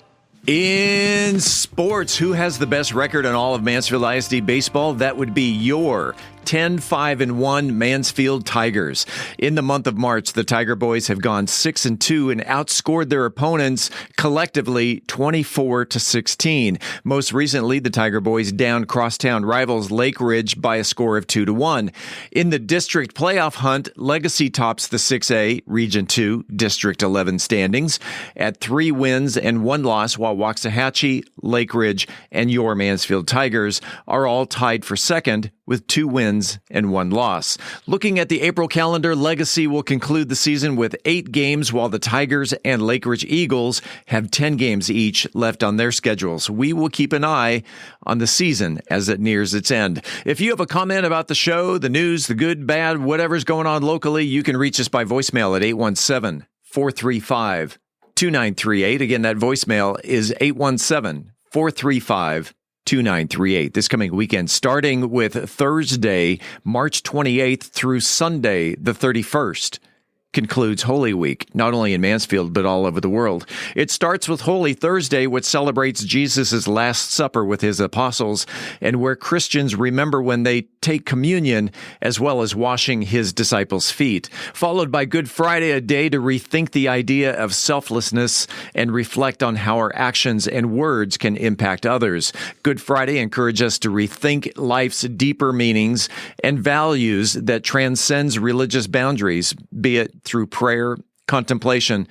In sports, who has the best record in all of Mansfield ISD baseball? That would be your 10-5-1 Mansfield Tigers. In the month of March, the Tiger Boys have gone 6-2 and outscored their opponents collectively 24-16. Most recently, the Tiger Boys downed crosstown rivals Lake Ridge by a score of 2-1. In the district playoff hunt, Legacy tops the 6A Region 2 District 11 standings at 3 wins and 1 loss, while Waxahachie, Lake Ridge, and your Mansfield Tigers are all tied for second with 2 wins and 1 loss. Looking at the April calendar, Legacy will conclude the season with 8 games, while the Tigers and Lake Ridge Eagles have 10 games each left on their schedules. We will keep an eye on the season as it nears its end. If you have a comment about the show, the news, the good, bad, whatever's going on locally, you can reach us by voicemail at 817-435-2938. Again, that voicemail is 817-435-2938. This coming weekend, starting with Thursday, March 28th through Sunday, the 31st, concludes Holy Week, not only in Mansfield, but all over the world. It starts with Holy Thursday, which celebrates Jesus' Last Supper with his apostles, and where Christians remember when they take communion, as well as washing his disciples' feet. Followed by Good Friday, a day to rethink the idea of selflessness and reflect on how our actions and words can impact others. Good Friday encourages us to rethink life's deeper meanings and values that transcends religious boundaries, be it through prayer, contemplation,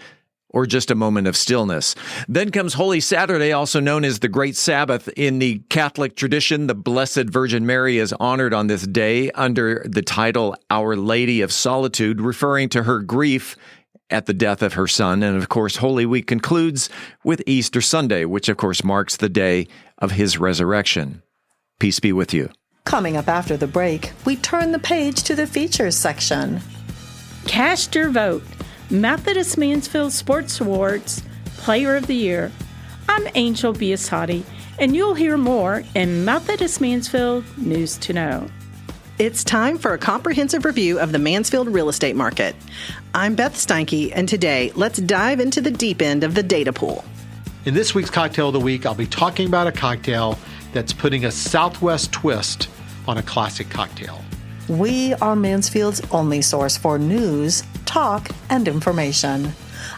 or just a moment of stillness. Then comes Holy Saturday, also known as the Great Sabbath. In the Catholic tradition, the Blessed Virgin Mary is honored on this day under the title Our Lady of Solitude, referring to her grief at the death of her son. And of course, Holy Week concludes with Easter Sunday, which of course marks the day of his resurrection. Peace be with you. Coming up after the break, we turn the page to the features section. Cast your vote. Methodist Mansfield Sports Awards Player of the Year. I'm Angel Biasatti, and you'll hear more in Methodist Mansfield News to Know. It's time for a comprehensive review of the Mansfield real estate market. I'm Beth Steinke, and today, let's dive into the deep end of the data pool. In this week's Cocktail of the Week, I'll be talking about a cocktail that's putting a Southwest twist on a classic cocktail. We are Mansfield's only source for news, talk, and information.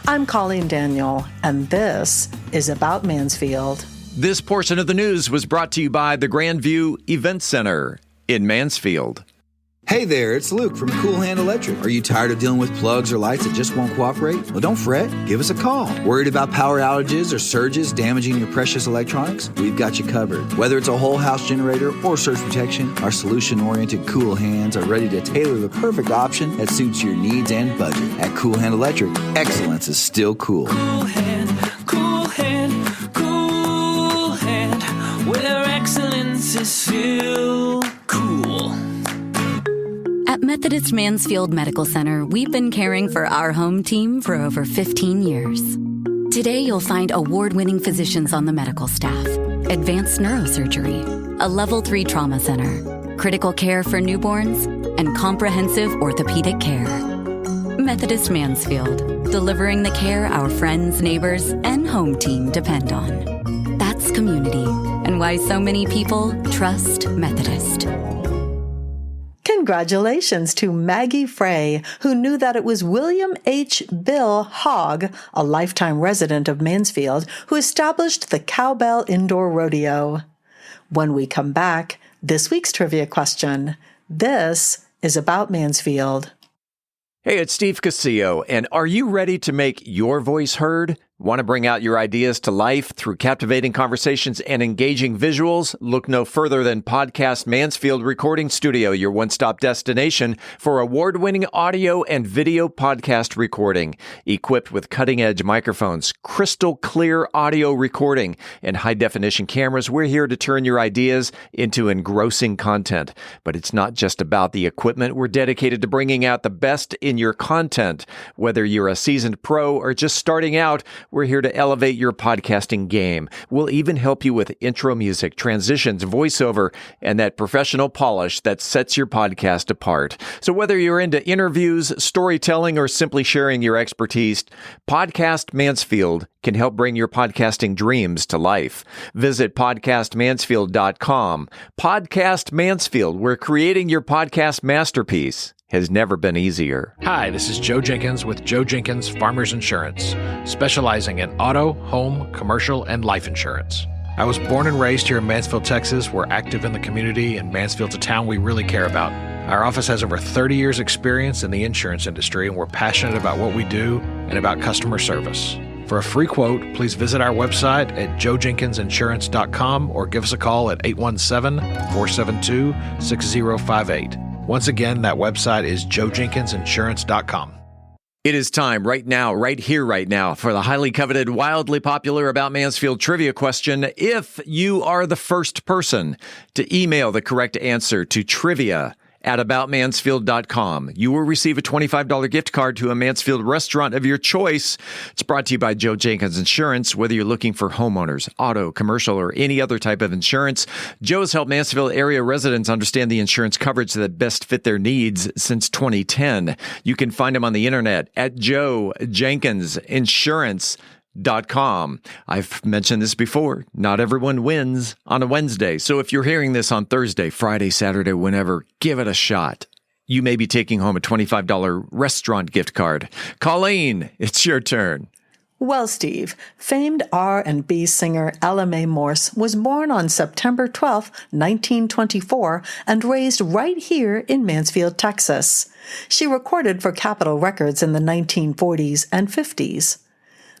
I'm Colleen Daniel, and this is About Mansfield. This portion of the news was brought to you by the Grandview Event Center in Mansfield. Hey there, it's Luke from Cool Hand Electric. Are you tired of dealing with plugs or lights that just won't cooperate? Well, don't fret. Give us a call. Worried about power outages or surges damaging your precious electronics? We've got you covered. Whether it's a whole house generator or surge protection, our solution-oriented Cool Hands are ready to tailor the perfect option that suits your needs and budget. At Cool Hand Electric, excellence is still cool. Cool hand, cool hand, cool hand, where excellence is still cool. At Methodist Mansfield Medical Center, we've been caring for our home team for over 15 years. Today, you'll find award-winning physicians on the medical staff, advanced neurosurgery, a Level 3 trauma center, critical care for newborns, and comprehensive orthopedic care. Methodist Mansfield, delivering the care our friends, neighbors, and home team depend on. That's community, and why so many people trust Methodist. Congratulations to Maggie Frey, who knew that it was William H. Bill Hogg, a lifetime resident of Mansfield, who established the Cowbell Indoor Rodeo. When we come back, this week's trivia question. This is About Mansfield. Hey, it's Steve Casillo, and are you ready to make your voice heard? Want to bring out your ideas to life through captivating conversations and engaging visuals? Look no further than Podcast Mansfield Recording Studio, your one-stop destination for award-winning audio and video podcast recording. Equipped with cutting-edge microphones, crystal clear audio recording, and high-definition cameras, we're here to turn your ideas into engrossing content. But it's not just about the equipment. We're dedicated to bringing out the best in your content. Whether you're a seasoned pro or just starting out, we're here to elevate your podcasting game. We'll even help you with intro music, transitions, voiceover, and that professional polish that sets your podcast apart. So whether you're into interviews, storytelling, or simply sharing your expertise, Podcast Mansfield can help bring your podcasting dreams to life. Visit podcastmansfield.com. Podcast Mansfield, where creating your podcast masterpiece has never been easier. Hi, this is Joe Jenkins with Joe Jenkins Farmers Insurance, specializing in auto, home, commercial, and life insurance. I was born and raised here in Mansfield, Texas. We're active in the community, and Mansfield's a town we really care about. Our office has over 30 years experience in the insurance industry, and we're passionate about what we do and about customer service. For a free quote, please visit our website at joejenkinsinsurance.com or give us a call at 817-472-6058. Once again, that website is joejenkinsinsurance.com. It is time right now, right here, right now, for the highly coveted, wildly popular About Mansfield Trivia Question. If you are the first person to email the correct answer to trivia@aboutmansfield.com, you will receive a $25 gift card to a Mansfield restaurant of your choice. It's brought to you by Joe Jenkins Insurance. Whether you're looking for homeowners, auto, commercial, or any other type of insurance, Joe has helped Mansfield area residents understand the insurance coverage that best fit their needs since 2010. You can find him on the internet at joejenkinsinsurance.com. I've mentioned this before. Not everyone wins on a Wednesday. So if you're hearing this on Thursday, Friday, Saturday, whenever, give it a shot. You may be taking home a $25 restaurant gift card. Colleen, it's your turn. Well, Steve, famed R&B singer Ella Mae Morse was born on September 12, 1924, and raised right here in Mansfield, Texas. She recorded for Capitol Records in the 1940s and 50s.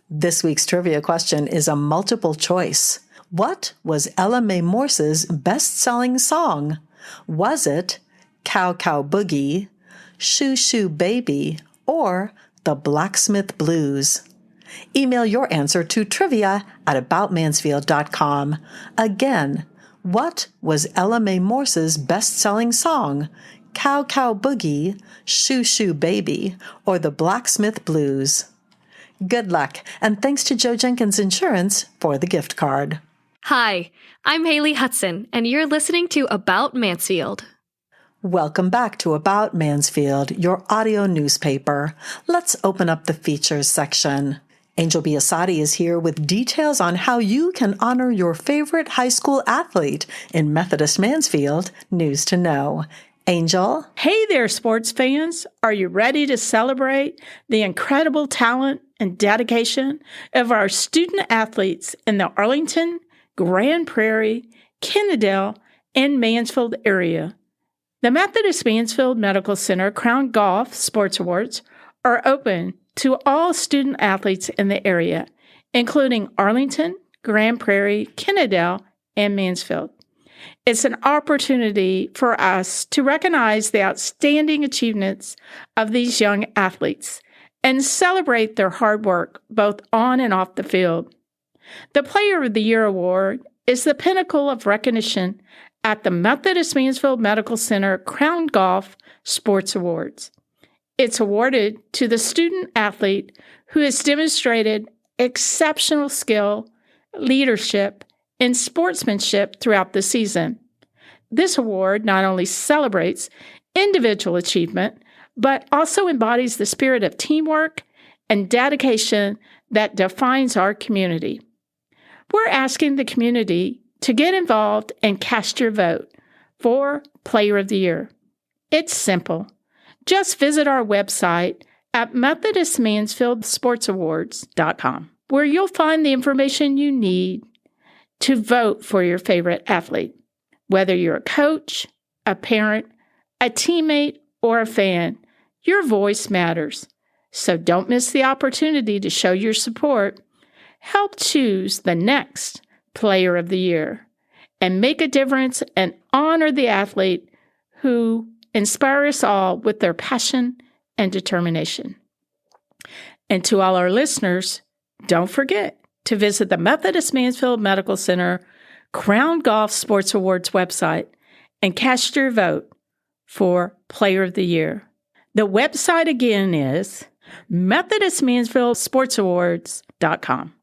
This week's trivia question is a multiple choice. What was Ella Mae Morse's best-selling song? Was it Cow Cow Boogie, Shoo Shoo Baby, or The Blacksmith Blues? Email your answer to trivia@aboutmansfield.com. Again, what was Ella Mae Morse's best-selling song? Cow Cow Boogie, Shoo Shoo Baby, or The Blacksmith Blues? Good luck, and thanks to Joe Jenkins Insurance for the gift card. Hi, I'm Haley Hudson, and you're listening to About Mansfield. Welcome back to About Mansfield, your audio newspaper. Let's open up the features section. Angel Biasatti is here with details on how you can honor your favorite high school athlete in Methodist Mansfield. News to know. Angel? Hey there, sports fans. Are you ready to celebrate the incredible talent and dedication of our student athletes in the Arlington, Grand Prairie, Kennedale, and Mansfield area? The Methodist Mansfield Medical Center Crown Golf Sports Awards are open to all student athletes in the area, including Arlington, Grand Prairie, Kennedale, and Mansfield. It's an opportunity for us to recognize the outstanding achievements of these young athletes and celebrate their hard work both on and off the field. The Player of the Year Award is the pinnacle of recognition at the Methodist Mansfield Medical Center Crown Golf Sports Awards. It's awarded to the student athlete who has demonstrated exceptional skill, leadership, and sportsmanship throughout the season. This award not only celebrates individual achievement, but also embodies the spirit of teamwork and dedication that defines our community. We're asking the community to get involved and cast your vote for Player of the Year. It's simple. Just visit our website at MethodistMansfieldSportsAwards.com, where you'll find the information you need to vote for your favorite athlete. Whether you're a coach, a parent, a teammate, or a fan, your voice matters. So don't miss the opportunity to show your support. Help choose the next Player of the Year and make a difference and honor the athlete who inspire us all with their passion and determination. And to all our listeners, don't forget to visit the Methodist Mansfield Medical Center Crown Golf Sports Awards website and cast your vote for Player of the Year. The website again is MethodistMansfieldSportsAwards.com.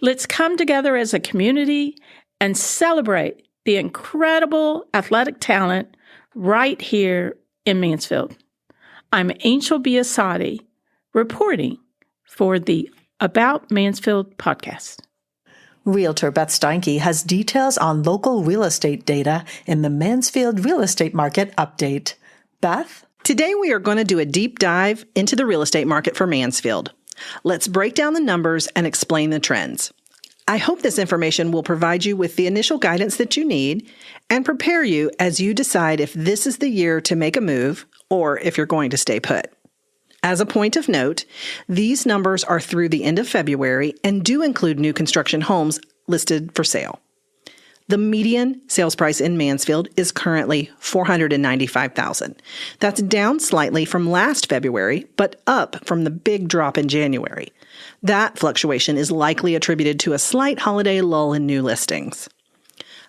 Let's come together as a community and celebrate the incredible athletic talent right here in Mansfield. I'm Angel Biasatti, reporting for the About Mansfield podcast. Realtor Beth Steinke has details on local real estate data in the Mansfield Real Estate Market Update. Beth? Today we are going to do a deep dive into the real estate market for Mansfield. Let's break down the numbers and explain the trends. I hope this information will provide you with the initial guidance that you need and prepare you as you decide if this is the year to make a move or if you're going to stay put. As a point of note, these numbers are through the end of February and do include new construction homes listed for sale. The median sales price in Mansfield is currently $495,000. That's down slightly from last February, but up from the big drop in January. That fluctuation is likely attributed to a slight holiday lull in new listings.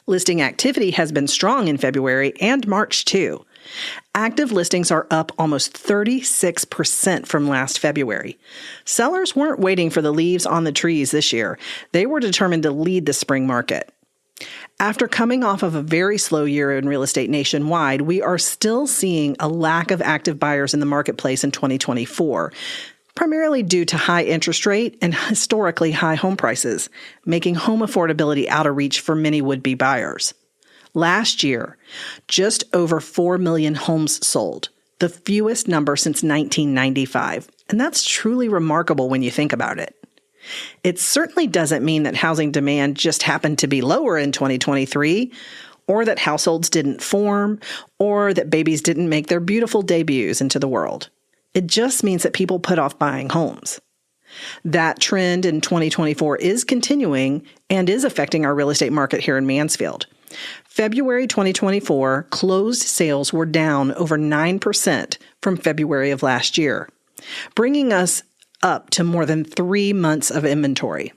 Listing activity has been strong in February and March too. Active listings are up almost 36% from last February. Sellers weren't waiting for the leaves on the trees this year. They were determined to lead the spring market. After coming off of a very slow year in real estate nationwide, we are still seeing a lack of active buyers in the marketplace in 2024, primarily due to high interest rate and historically high home prices, making home affordability out of reach for many would-be buyers. Last year, just over 4 million homes sold, the fewest number since 1995, and that's truly remarkable when you think about it. It certainly doesn't mean that housing demand just happened to be lower in 2023, or that households didn't form, or that babies didn't make their beautiful debuts into the world. It just means that people put off buying homes. That trend in 2024 is continuing and is affecting our real estate market here in Mansfield. February 2024 closed sales were down over 9% from February of last year, bringing us up to more than 3 months of inventory.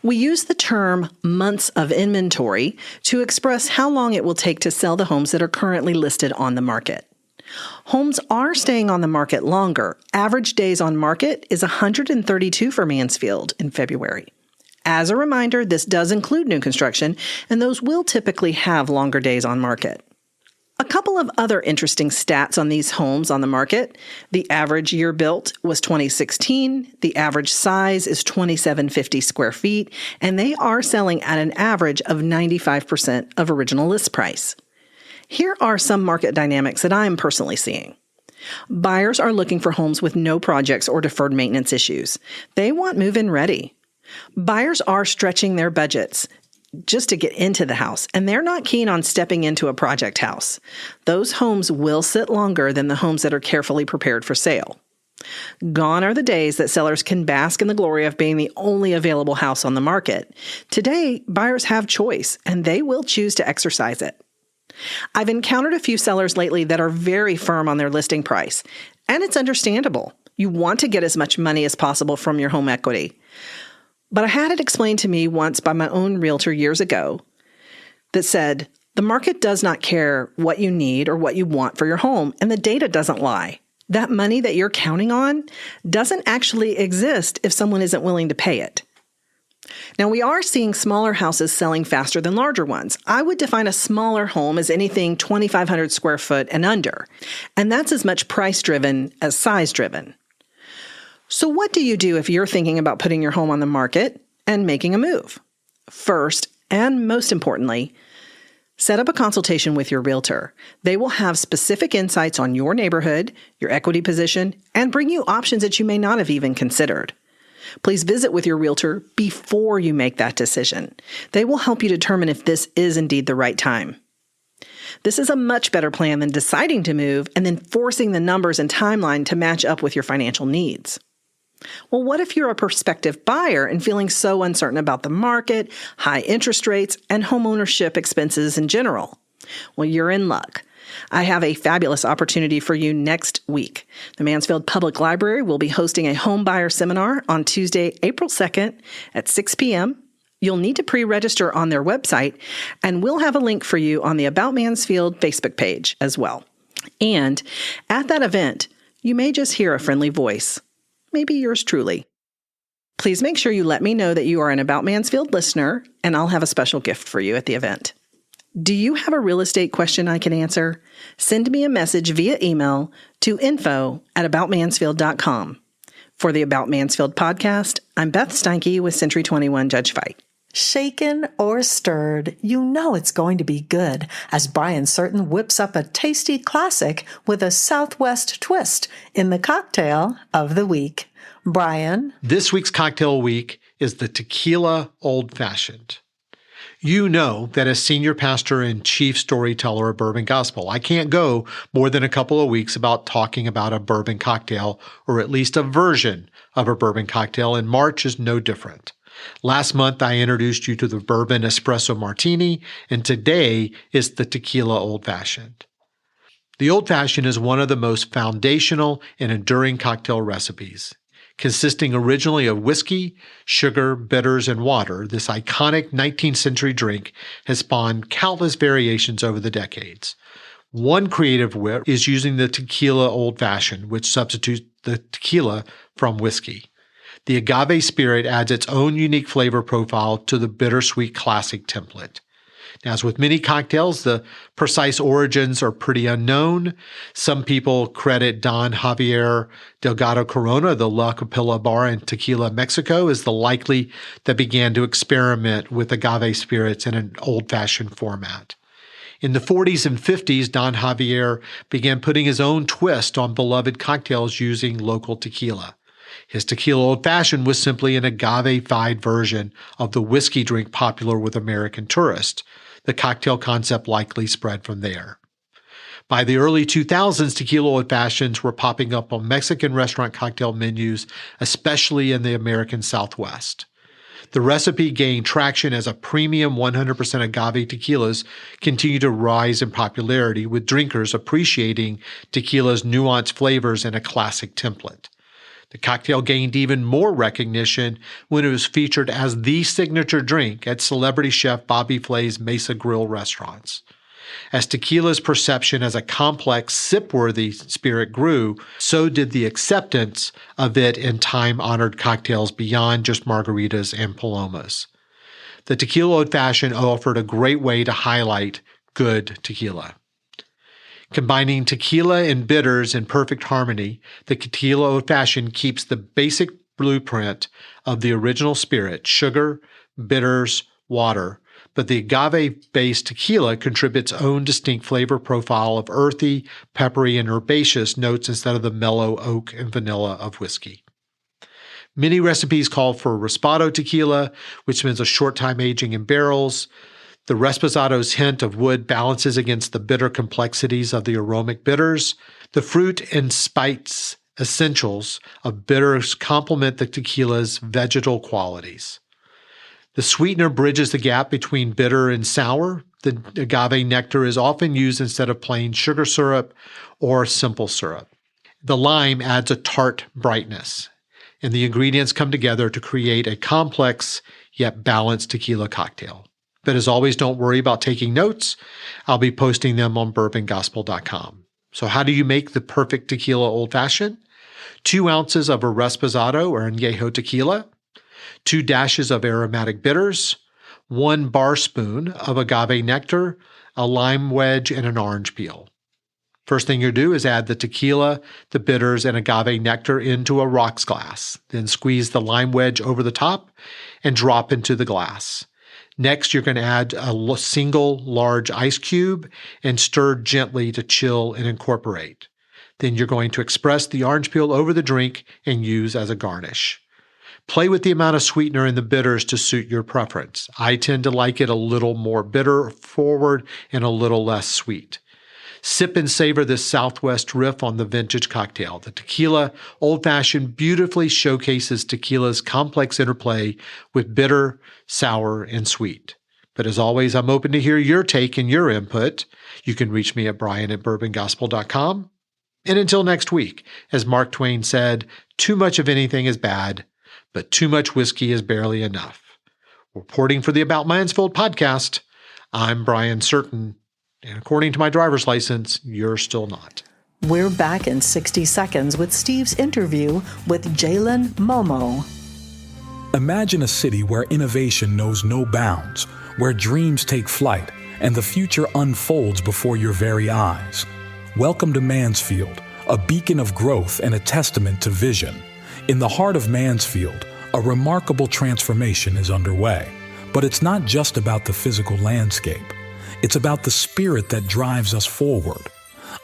We use the term months of inventory to express how long it will take to sell the homes that are currently listed on the market. Homes are staying on the market longer. Average days on market is 132 for Mansfield in February. As a reminder, this does include new construction, and those will typically have longer days on market. A couple of other interesting stats on these homes on the market. The average year built was 2016. The average size is 2,750 square feet, and they are selling at an average of 95% of original list price. Here are some market dynamics that I am personally seeing. Buyers are looking for homes with no projects or deferred maintenance issues. They want move-in ready. Buyers are stretching their budgets just to get into the house, and they're not keen on stepping into a project house. Those homes will sit longer than the homes that are carefully prepared for sale. Gone are the days that sellers can bask in the glory of being the only available house on the market. Today, buyers have choice, and they will choose to exercise it. I've encountered a few sellers lately that are very firm on their listing price, and it's understandable. You want to get as much money as possible from your home equity. But I had it explained to me once by my own realtor years ago that said, the market does not care what you need or what you want for your home, and the data doesn't lie. That money that you're counting on doesn't actually exist if someone isn't willing to pay it. Now, we are seeing smaller houses selling faster than larger ones. I would define a smaller home as anything 2,500 square foot and under, and that's as much price-driven as size-driven. So what do you do if you're thinking about putting your home on the market and making a move? First, and most importantly, set up a consultation with your realtor. They will have specific insights on your neighborhood, your equity position, and bring you options that you may not have even considered. Please visit with your realtor before you make that decision. They will help you determine if this is indeed the right time. This is a much better plan than deciding to move and then forcing the numbers and timeline to match up with your financial needs. Well, what if you're a prospective buyer and feeling so uncertain about the market, high interest rates, and homeownership expenses in general? Well, you're in luck. I have a fabulous opportunity for you next week. The Mansfield Public Library will be hosting a home buyer seminar on Tuesday, April 2nd at 6 p.m. You'll need to pre-register on their website, and we'll have a link for you on the About Mansfield Facebook page as well. And at that event, you may just hear a friendly voice, maybe yours truly. Please make sure you let me know that you are an About Mansfield listener, and I'll have a special gift for you at the event. Do you have a real estate question I can answer? Send me a message via email to info@aboutmansfield.com. For the About Mansfield podcast, I'm Beth Steinke with Century 21 Judge Fight. Shaken or stirred, you know it's going to be good as Brian Certain whips up a tasty classic with a Southwest twist in the cocktail of the week. Brian? This week's cocktail week is the Tequila Old Fashioned. You know that as senior pastor and chief storyteller of Bourbon Gospel, I can't go more than a couple of weeks about talking about a bourbon cocktail, or at least a version of a bourbon cocktail, and March is no different. Last month, I introduced you to the Bourbon Espresso Martini, and today is the Tequila Old Fashioned. The Old Fashioned is one of the most foundational and enduring cocktail recipes. Consisting originally of whiskey, sugar, bitters, and water, this iconic 19th century drink has spawned countless variations over the decades. One creative wit is using the Tequila Old Fashioned, which substitutes the tequila from whiskey. The agave spirit adds its own unique flavor profile to the bittersweet classic template. Now, as with many cocktails, the precise origins are pretty unknown. Some people credit Don Javier Delgado Corona, the La Capilla bar in Tequila, Mexico, as the likely that began to experiment with agave spirits in an old-fashioned format. In the 40s and 50s, Don Javier began putting his own twist on beloved cocktails using local tequila. His Tequila Old Fashioned was simply an agave-fied version of the whiskey drink popular with American tourists. The cocktail concept likely spread from there. By the early 2000s, Tequila Old Fashions were popping up on Mexican restaurant cocktail menus, especially in the American Southwest. The recipe gained traction as a premium 100% agave tequilas continue to rise in popularity, with drinkers appreciating tequila's nuanced flavors and a classic template. The cocktail gained even more recognition when it was featured as the signature drink at celebrity chef Bobby Flay's Mesa Grill restaurants. As tequila's perception as a complex, sip-worthy spirit grew, so did the acceptance of it in time-honored cocktails beyond just margaritas and palomas. The Tequila Old Fashioned offered a great way to highlight good tequila. Combining tequila and bitters in perfect harmony, the Tequila Old Fashioned keeps the basic blueprint of the original spirit, sugar, bitters, water, but the agave-based tequila contributes its own distinct flavor profile of earthy, peppery, and herbaceous notes instead of the mellow oak and vanilla of whiskey. Many recipes call for Reposado tequila, which spends a short time aging in barrels. The Reposado's hint of wood balances against the bitter complexities of the aromatic bitters. The fruit and spice essentials of bitters complement the tequila's vegetal qualities. The sweetener bridges the gap between bitter and sour. The agave nectar is often used instead of plain sugar syrup or simple syrup. The lime adds a tart brightness, and the ingredients come together to create a complex yet balanced tequila cocktail. But as always, don't worry about taking notes. I'll be posting them on bourbongospel.com. So how do you make the perfect tequila old fashioned? 2 ounces of a Reposado or Añejo tequila, 2 dashes of aromatic bitters, 1 bar spoon of agave nectar, a lime wedge, and an orange peel. First thing you do is add the tequila, the bitters, and agave nectar into a rocks glass. Then squeeze the lime wedge over the top and drop into the glass. Next, you're going to add a single large ice cube and stir gently to chill and incorporate. Then you're going to express the orange peel over the drink and use as a garnish. Play with the amount of sweetener in the bitters to suit your preference. I tend to like it a little more bitter forward and a little less sweet. Sip and savor this Southwest riff on the vintage cocktail. The tequila Old Fashioned beautifully showcases tequila's complex interplay with bitter, sour, and sweet. But as always, I'm open to hear your take and your input. You can reach me at brian@bourbongospel.com. And until next week, as Mark Twain said, too much of anything is bad, but too much whiskey is barely enough. Reporting for the About Mansfield podcast, I'm Brian Certain. And according to my driver's license, you're still not. We're back in 60 seconds with Steve's interview with Jalen Momoh. Imagine a city where innovation knows no bounds, where dreams take flight, and the future unfolds before your very eyes. Welcome to Mansfield, a beacon of growth and a testament to vision. In the heart of Mansfield, a remarkable transformation is underway. But it's not just about the physical landscape. It's about the spirit that drives us forward.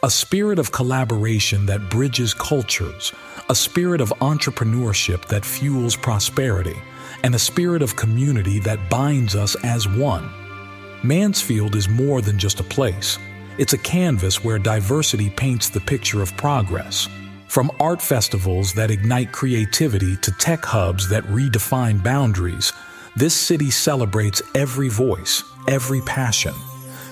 A spirit of collaboration that bridges cultures, a spirit of entrepreneurship that fuels prosperity, and a spirit of community that binds us as one. Mansfield is more than just a place. It's a canvas where diversity paints the picture of progress. From art festivals that ignite creativity to tech hubs that redefine boundaries, this city celebrates every voice, every passion.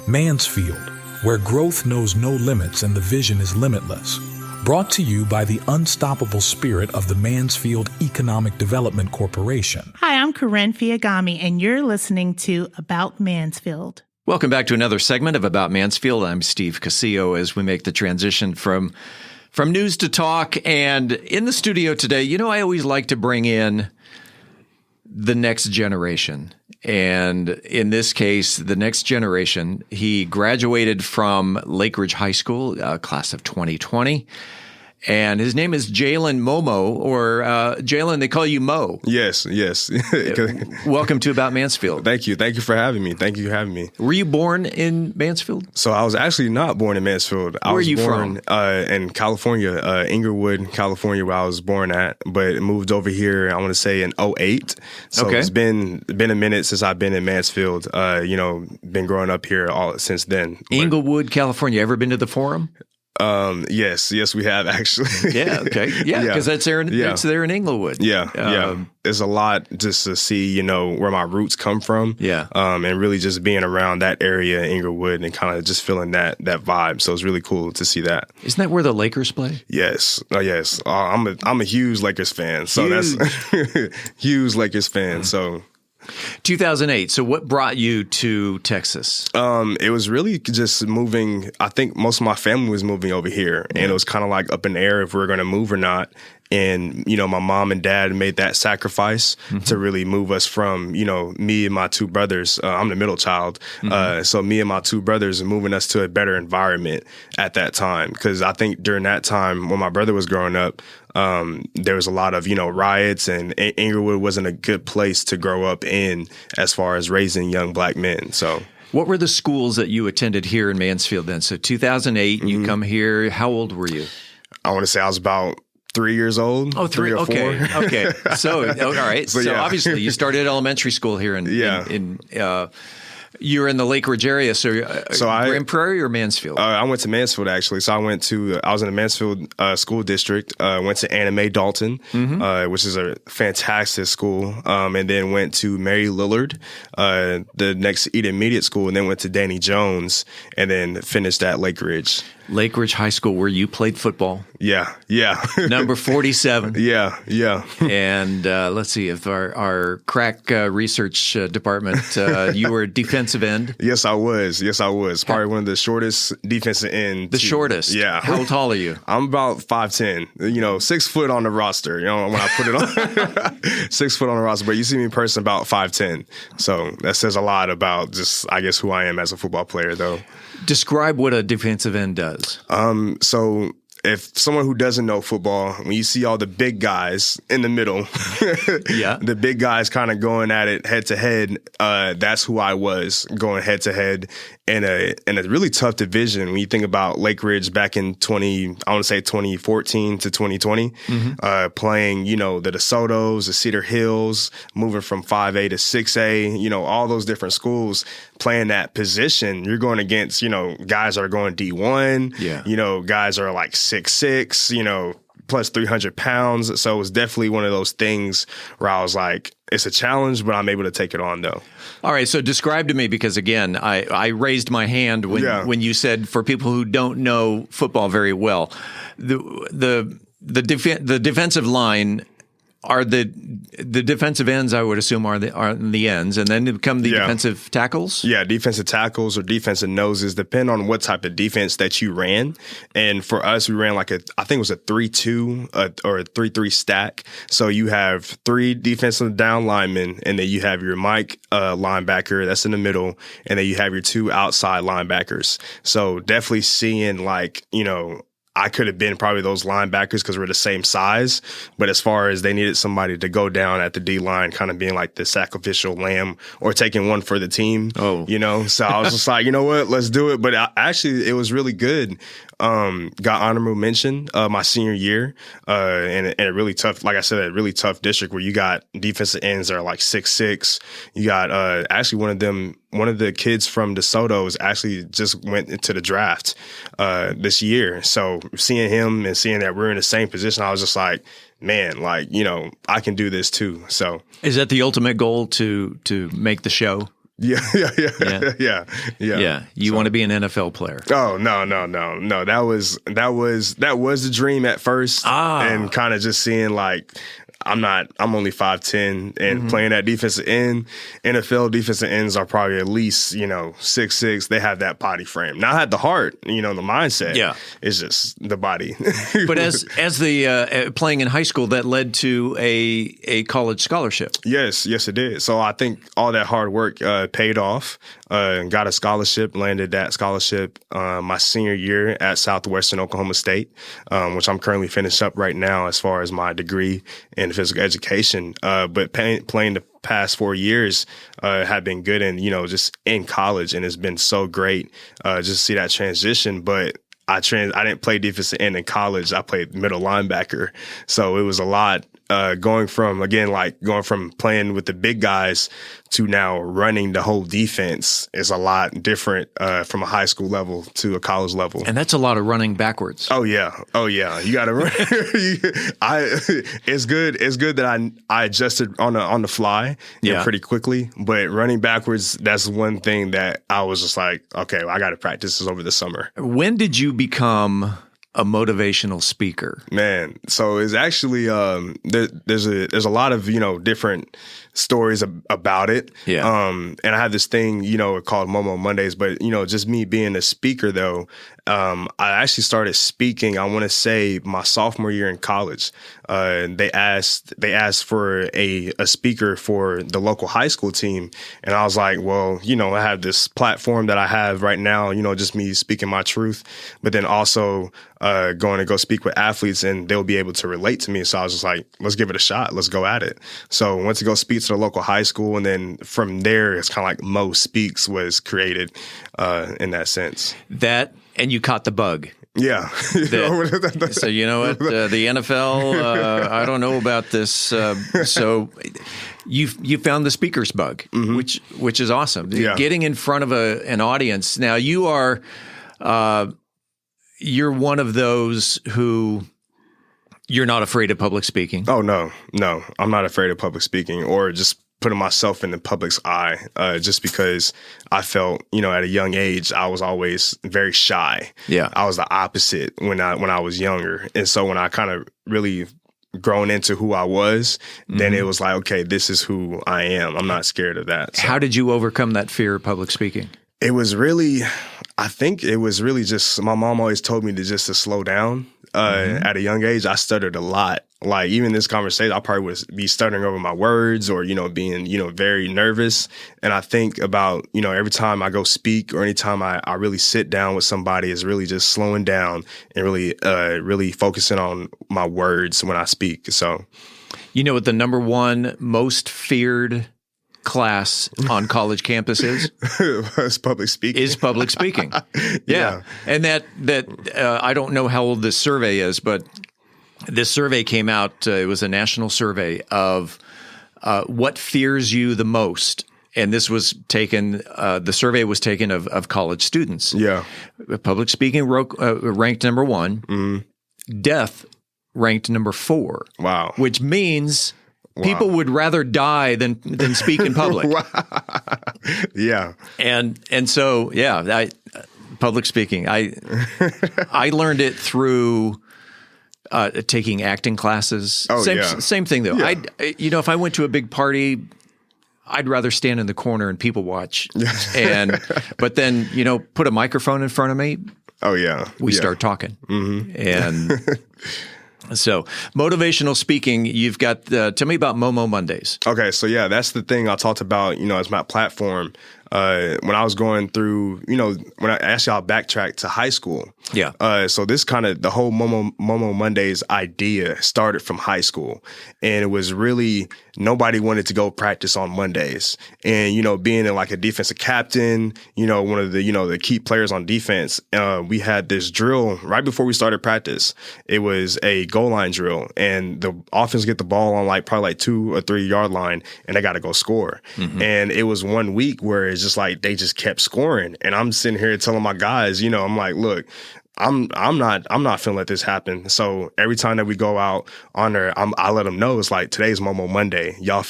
Mansfield, where growth knows no limits and the vision is limitless. Brought to you by the unstoppable spirit of the Mansfield Economic Development Corporation. Hi, I'm Corinne Fiagami, and you're listening to About Mansfield. Welcome back to another segment of About Mansfield. I'm Steve Casillo as we make the transition from news to talk. And in the studio today, I always like to bring in the next generation. And in this case, the next generation, he graduated from Lake Ridge High School, class of 2020. And his name is Jalen Momoh, or Jalen, they call you Mo. Yes. Welcome to About Mansfield. Thank you for having me. Were you born in Mansfield? So I was actually not born in Mansfield. Where are you from? In California, Inglewood, California, where I was born at, but moved over here, I want to say in 2008. So okay. It's been a minute since I've been in Mansfield. Been growing up here all since then. Inglewood, California. Ever been to the Forum? Yes, we have actually. Yeah, okay. Yeah, because that's there. It's there in Inglewood. Yeah. There's a lot just to see, where my roots come from. Yeah. And really just being around that area, Inglewood, and kind of just feeling that vibe. So it's really cool to see that. Isn't that where the Lakers play? Yes. Yes. I'm a huge Lakers fan. So that's huge Lakers fan. So. 2008. So what brought you to Texas? It was really just moving. I think most of my family was moving over here, and it was kind of like up in the air if we were going to move or not. And, my mom and dad made that sacrifice to really move us from, me and my two brothers. I'm the middle child. So me and my two brothers are moving us to a better environment at that time. Because I think during that time when my brother was growing up, there was a lot of, riots, and Inglewood wasn't a good place to grow up in as far as raising young black men. So what were the schools that you attended here in Mansfield then? So 2008, you come here. How old were you? I want to say I was about 3 years old. Oh, 3 or 4. Okay. So, all right. So obviously you started elementary school here in you're in the Lake Ridge area. So Grand Prairie or Mansfield? I went to Mansfield, actually. So I was in the Mansfield school district, went to Anime Dalton, which is a fantastic school. And then went to Mary Lillard, the next intermediate school, and then went to Danny Jones, and then finished at Lake Ridge. Lake Ridge High School, where you played football. Yeah. Number 47. Yeah. And let's see, if our crack research department, you were defensive end. Yes, I was. Probably one of the shortest defensive ends. The shortest? Yeah. How tall are you? I'm about 5'10", 6 foot on the roster, when I put it on. 6 foot on the roster, but you see me in person about 5'10". So that says a lot about just, I guess, who I am as a football player, though. Describe what a defensive end does. So if someone who doesn't know football, when you see all the big guys in the middle, the big guys kind of going at it head to head, that's who I was, going head to head in a really tough division. When you think about Lake Ridge back in 2014 to 2020, playing, the DeSotos, the Cedar Hills, moving from 5A to 6A, all those different schools, playing that position, you're going against, guys that are going D1, guys are like 6'6", plus 300 pounds. So it was definitely one of those things where I was like, it's a challenge, but I'm able to take it on, though. All right. So describe to me, because again, I raised my hand when you said, for people who don't know football very well, the defensive line are the defensive ends, I would assume, are the ends, and then become the defensive tackles? Yeah, defensive tackles or defensive noses, depend on what type of defense that you ran. And for us, we ran I think it was a 3-2 or a 3-3 stack. So you have 3 defensive down linemen, and then you have your Mike linebacker that's in the middle, and then you have your 2 outside linebackers. So definitely seeing I could have been probably those linebackers because we're the same size. But as far as they needed somebody to go down at the D-line, kind of being like the sacrificial lamb or taking one for the team, So I was just like, you know what, let's do it. But actually, it was really good. Got honorable mention my senior year and a really tough, like I said, a really tough district where you got defensive ends that are like 6'6". You got actually one of the kids from DeSoto's actually just went into the draft this year. So seeing him and seeing that we're in the same position, I was just like, man, I can do this too. So is that the ultimate goal to make the show? Yeah. You want to be an NFL player? Oh, no. That was the dream at first, and kind of just seeing I'm only 5'10", and playing that defensive end. NFL defensive ends are probably at least, 6'6". They have that body frame. Now I had the heart, the mindset. Yeah. It's just the body. But as the playing in high school, that led to a college scholarship. Yes, it did. So I think all that hard work paid off. Got a scholarship, landed that scholarship my senior year at Southwestern Oklahoma State, which I'm currently finished up right now as far as my degree in physical education. But playing the past 4 years have been good, and just in college, and it's been so great just to see that transition. But I didn't play defensive end in college. I played middle linebacker, so it was a lot. Going from playing with the big guys to now running the whole defense is a lot different from a high school level to a college level. And that's a lot of running backwards. Oh yeah. You got to run. It's good that I adjusted on the fly pretty quickly, but running backwards, that's one thing that I was just like, okay, I got to practice this over the summer. When did you become a motivational speaker? Man, so it's actually there's a lot of different stories about it. And I have this thing called Momoh Mondays, but just me being a speaker though, I actually started speaking, I want to say my sophomore year in college. They asked for a speaker for the local high school team, and I was like, well, I have this platform that I have right now, just me speaking my truth, but then also going to go speak with athletes, and they'll be able to relate to me. So I was just like, let's give it a shot. Let's go at it. So I went to go speak to the local high school, and then from there, it's kind of like Mo Speaks was created in that sense. And you caught the bug. Yeah. So you know what? The NFL, I don't know about this. So you found the speaker's bug, which is awesome. Yeah. Getting in front of an audience. Now you are you're one of those who you're not afraid of public speaking. Oh no, I'm not afraid of public speaking or just putting myself in the public's eye, just because I felt, at a young age, I was always very shy. Yeah. I was the opposite when I was younger. And so when I kind of really grown into who I was, then it was like, okay, this is who I am. I'm not scared of that. So. How did you overcome that fear of public speaking? It was really, I think it was really just, my mom always told me to slow down. At a young age, I stuttered a lot. Like even this conversation, I probably would be stuttering over my words or, being, very nervous. And I think about, every time I go speak or anytime I really sit down with somebody is really just slowing down and really focusing on my words when I speak. So, what the number one most feared class on college campus is? It's public speaking. Is public speaking. Yeah. And that I don't know how old this survey is, but this survey came out, it was a national survey of what fears you the most. And this was taken, the survey was taken of college students. Yeah. Public speaking ranked number 1. Mm-hmm. Death ranked number 4. Wow. Which means people would rather die than speak in public. Yeah. And so, public speaking. I learned it through taking acting classes. Oh, Same thing though. Yeah. If I went to a big party, I'd rather stand in the corner and people watch. But then, put a microphone in front of me. Oh yeah. We start talking. Mm-hmm. And so motivational speaking, you've got, tell me about Momoh Mondays. Okay. So that's the thing I talked about, as my platform. When I was going through, when I actually I'll backtrack to high school. Yeah. So this kind of the whole Momoh Mondays idea started from high school, and it was really nobody wanted to go practice on Mondays. And being like a defensive captain, one of the key players on defense, we had this drill right before we started practice. It was a goal line drill, and the offense get the ball on probably 2 or 3 yard line, and they got to go score. Mm-hmm. And it was one week where it's just like they just kept scoring, and I'm sitting here telling my guys, I'm like, look, I'm not finna let this happen. So every time that we go out on there, I let them know it's like today's Momoh Monday. Y'all not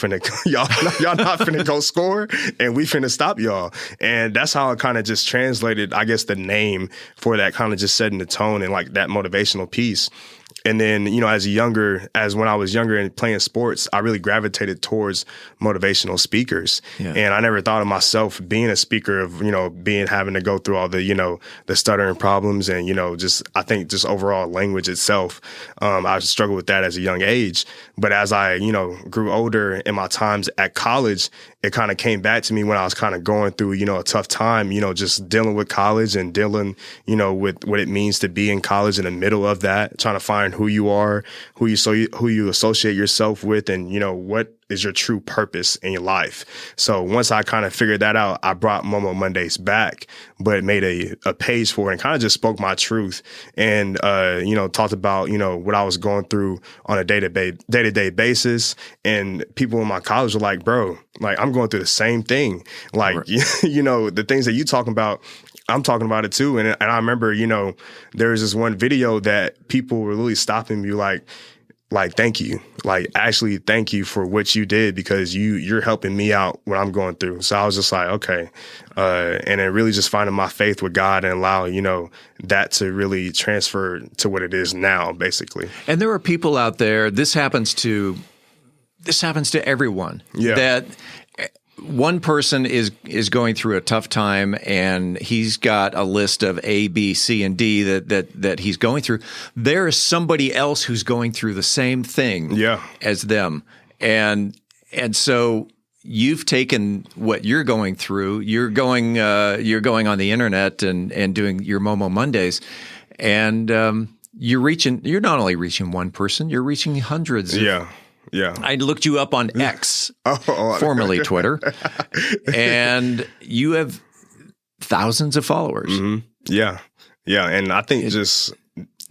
finna go score, and we finna stop y'all. And that's how it kind of just translated, I guess, the name for that, kind of just setting the tone and like that motivational piece. And then, as when I was younger and playing sports, I really gravitated towards motivational speakers. Yeah. And I never thought of myself being a speaker of, having to go through all the, the stuttering problems and, I think just overall language itself. I struggled with that as a young age. But as I, grew older in my times at college, it kind of came back to me when I was kind of going through, a tough time, just dealing with college and dealing, with what it means to be in college in the middle of that, trying to find who you are, who you associate yourself with, and, what is your true purpose in your life. So once I kind of figured that out, I brought Momoh Mondays back, but made a page for it and kind of just spoke my truth and, talked about, what I was going through on a day-to-day basis. And people in my college were like, bro, like I'm going through the same thing. Like, right. The things that you talking about, I'm talking about it too. And I remember, there was this one video that people were really stopping me like, thank you. Like, actually, thank you for what you did because you're helping me out when I'm going through. So I was just like, okay. And then really just finding my faith with God and allow, that to really transfer to what it is now, basically. And there are people out there, this happens to everyone. Yeah. That one person is going through a tough time and he's got a list of A, B, C, and D that he's going through. There is somebody else who's going through the same thing as them. And so you've taken what you're going through, you're going on the internet and doing your Momoh Mondays, and you're not only reaching one person, you're reaching hundreds of. Yeah. I looked you up on X, formerly Twitter, and you have thousands of followers. Mm-hmm. Yeah. And I think just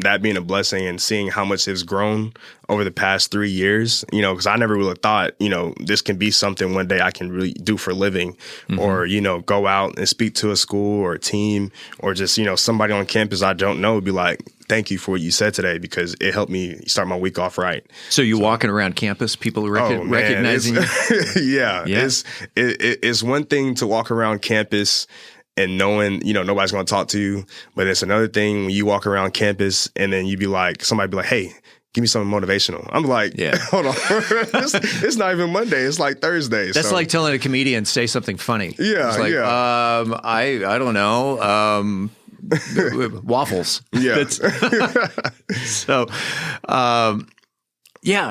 that being a blessing and seeing how much it's grown over the past 3 years, you know, because I never really thought, you know, this can be something one day I can really do for a living or, you know, go out and speak to a school or a team or just, you know, somebody on campus I don't know would be like, thank you for what you said today because it helped me start my week off right. So you walking around campus, people recognizing you? Yeah. It's one thing to walk around campus and knowing, you know, nobody's going to talk to you. But it's another thing when you walk around campus and then you be like, somebody be like, hey, give me something motivational. I'm like, hold on. It's not even Monday. It's like Thursday. That's like telling a comedian, say something funny. Yeah. It's like, I don't know. Waffles. Yeah. So,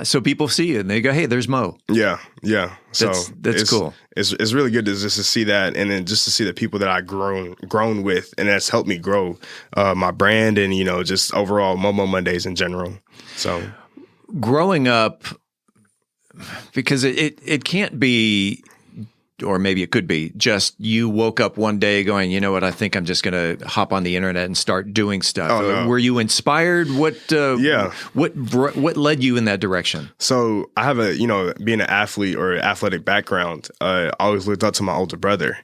so people see you and they go, hey, there's Mo. Yeah. Yeah. So that's cool. It's really good to just to see that, and then just to see the people that I've grown with, and that's helped me grow my brand and, you know, just overall Momoh Mondays in general. So growing up, because it can't be, or maybe it could be, just you woke up one day going, you know what, I think I'm just going to hop on the internet and start doing stuff. Oh, no. Were you inspired? What led you in that direction? So I have a, you know, being an athlete or athletic background, I always looked up to my older brother.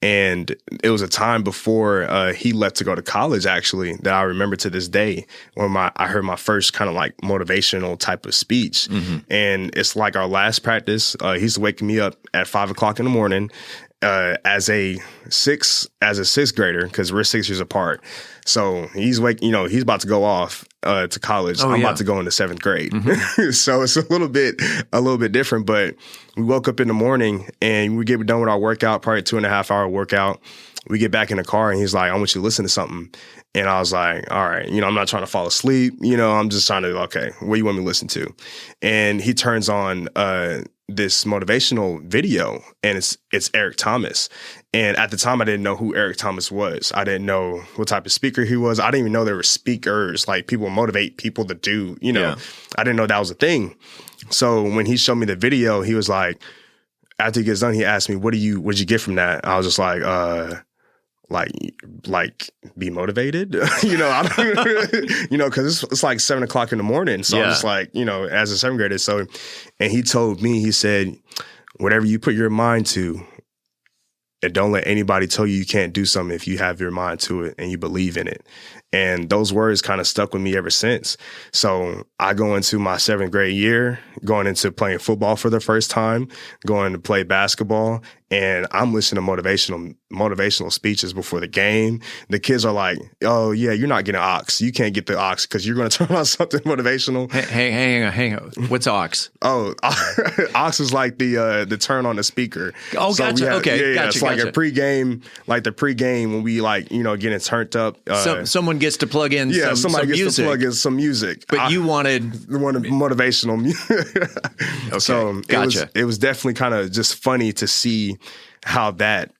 And it was a time before he left to go to college, actually, that I remember to this day when I heard my first kind of like motivational type of speech. And it's like our last practice. He used to wake me up at 5 o'clock in the morning as a sixth grader, because we're 6 years apart. So he's about to go off to college. I'm about to go into 7th grade. So it's a little bit different, but we woke up in the morning and we get done with our workout, probably a 2.5 hour workout. We get back in the car and he's like, I want you to listen to something. And I was like, all right, you know, I'm not trying to fall asleep. You know, I'm just trying to, okay, what do you want me to listen to? And he turns on this motivational video, and it's Eric Thomas. And at the time, I didn't know who Eric Thomas was. I didn't know what type of speaker he was. I didn't even know there were speakers, like people motivate people to do, you know. I didn't know that was a thing. So when he showed me the video, he was like, after he gets done, he asked me, what did you get from that? I was just like be motivated, you know, I don't, you know, cause it's like 7 o'clock in the morning. So I'm just like, you know, as a 7th grader. So, and he told me, he said, whatever you put your mind to, and don't let anybody tell you can't do something if you have your mind to it and you believe in it. And those words kind of stuck with me ever since. So I go into my 7th grade year, going into playing football for the first time, going to play basketball, and I'm listening to motivational speeches before the game. The kids are like, oh, yeah, you're not getting aux. You can't get the aux because you're going to turn on something motivational. Hang on. What's aux? Oh, aux is like the turn on the speaker. Oh, so gotcha. Okay, yeah, gotcha. It's like a pregame, like the pregame when we like, you know, getting turned up. Someone gets to plug in somebody gets music. to plug in some music. But you wanted motivational music. Okay, so gotcha. It was definitely kind of just funny to see how that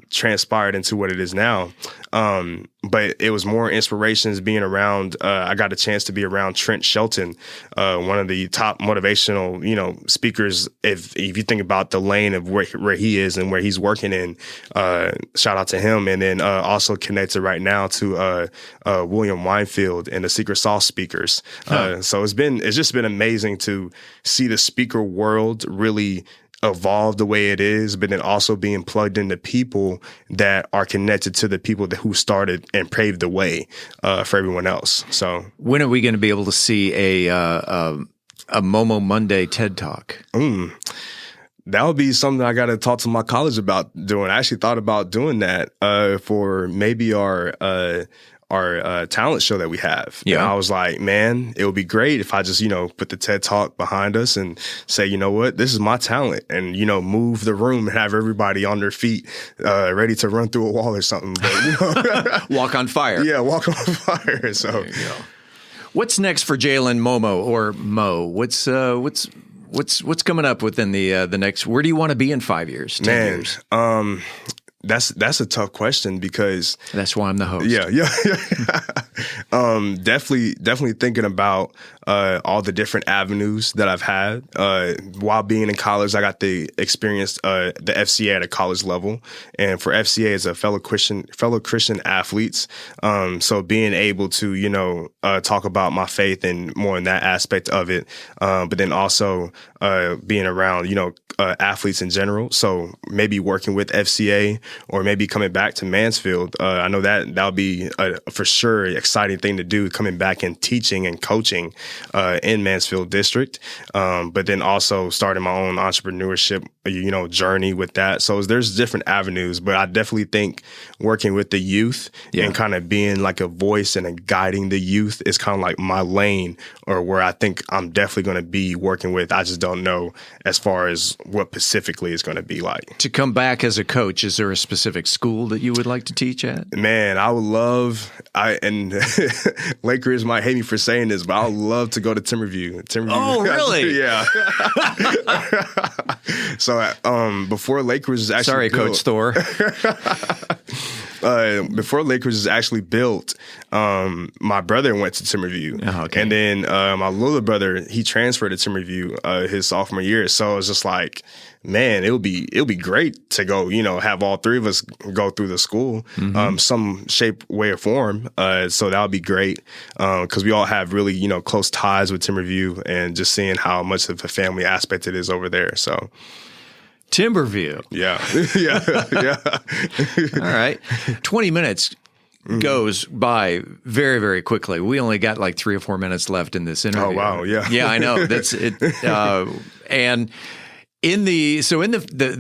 transpired into what it is now. But it was more inspirations being around. I got a chance to be around Trent Shelton, one of the top motivational, you know, speakers. If you think about the lane of where he is and where he's working in, shout out to him. And then also connected right now to William Winefield and the Secret Sauce speakers. So it's just been amazing to see the speaker world really evolve the way it is, but then also being plugged into people that are connected to the people who started and paved the way for everyone else. So when are we going to be able to see a Momoh Monday TED Talk? That would be something I got to talk to my college about doing. I actually thought about doing that for maybe our talent show that we have. Yeah. And I was like, man, it would be great if I just, you know, put the TED Talk behind us and say, you know what, this is my talent, and, you know, move the room and have everybody on their feet, ready to run through a wall or something. But, you know, walk on fire. Yeah. Walk on fire. So there you go. What's next for Jalen Momoh or Mo? What's coming up within the next, where do you want to be in 5 years, 10 years? That's a tough question because that's why I'm the host. Yeah. Definitely thinking about all the different avenues that I've had. While being in college, I got to experience the FCA at a college level, and for FCA as a fellow Christian athletes. So being able to talk about my faith and more in that aspect of it, but then also being around athletes in general. So maybe working with FCA or maybe coming back to Mansfield. I know that'll be for sure exciting thing to do, coming back and teaching and coaching in Mansfield District. But then also starting my own entrepreneurship, journey with that. So there's different avenues, but I definitely think working with the youth and kind of being like a voice and guiding the youth is kind of like my lane, or where I think I'm definitely going to be working with. I just don't know as far as what specifically is going to be like. To come back as a coach, is there a specific school that you would like to teach at? Man, I would love, and Lakers might hate me for saying this, but I would love to go to Timberview. Oh, really? Yeah. So before Lakers was actually built, Coach Thor. Before Lakers was actually built, my brother went to Timberview. Oh, okay. And then my little brother, he transferred to Timberview his sophomore year. So it was just like, man, it'll be great to go, have all three of us go through the school, some shape, way, or form. So that would be great because we all have really, close ties with Timberview, and just seeing how much of a family aspect it is over there. So. Timberview. Yeah. All right. 20 minutes goes by very, very quickly. We only got like 3 or 4 minutes left in this interview. Oh, wow. Yeah. Yeah, I know. That's it. And in the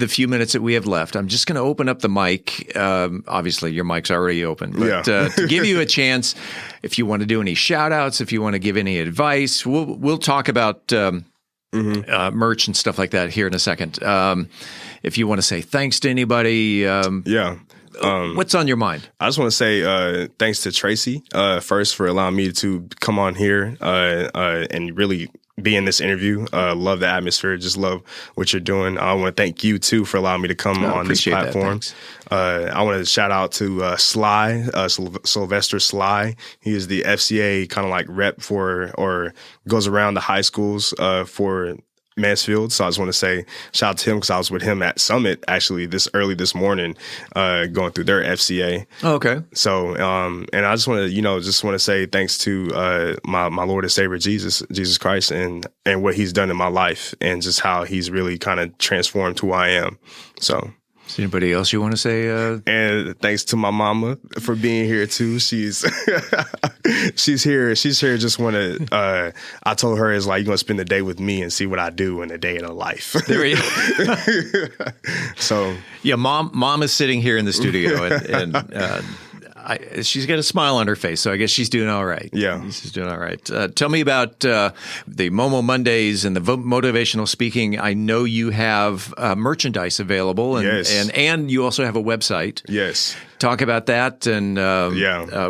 few minutes that we have left, I'm just going to open up the mic. Obviously, your mic's already open. But to give you a chance, if you want to do any shout outs, if you want to give any advice, we'll talk about merch and stuff like that here in a second. If you want to say thanks to anybody, what's on your mind? I just want to say thanks to Tracy first for allowing me to come on here and really be in this interview. Love the atmosphere. Just love what you're doing. I want to thank you too for allowing me to come on this platform. I want to shout out to Sly, Sylvester Sly. He is the FCA kind of like rep for, or goes around the high schools for Mansfield. So I just want to say shout out to him because I was with him at Summit actually this morning going through their FCA. Oh, okay. So and I just want to say thanks to my Lord and Savior Jesus Christ and what he's done in my life and just how he's really kind of transformed who I am. So. Is anybody else you want to say? And thanks to my mama for being here too. She's here. She's here. Just want to. I told her it's like you're gonna spend the day with me and see what I do in a day in a life. There you go. So yeah, mom is sitting here in the studio and she's got a smile on her face, so I guess she's doing all right. Yeah. She's doing all right. Tell me about the Momoh Mondays and the motivational speaking. I know you have merchandise available, and you also have a website. Yes. Talk about that and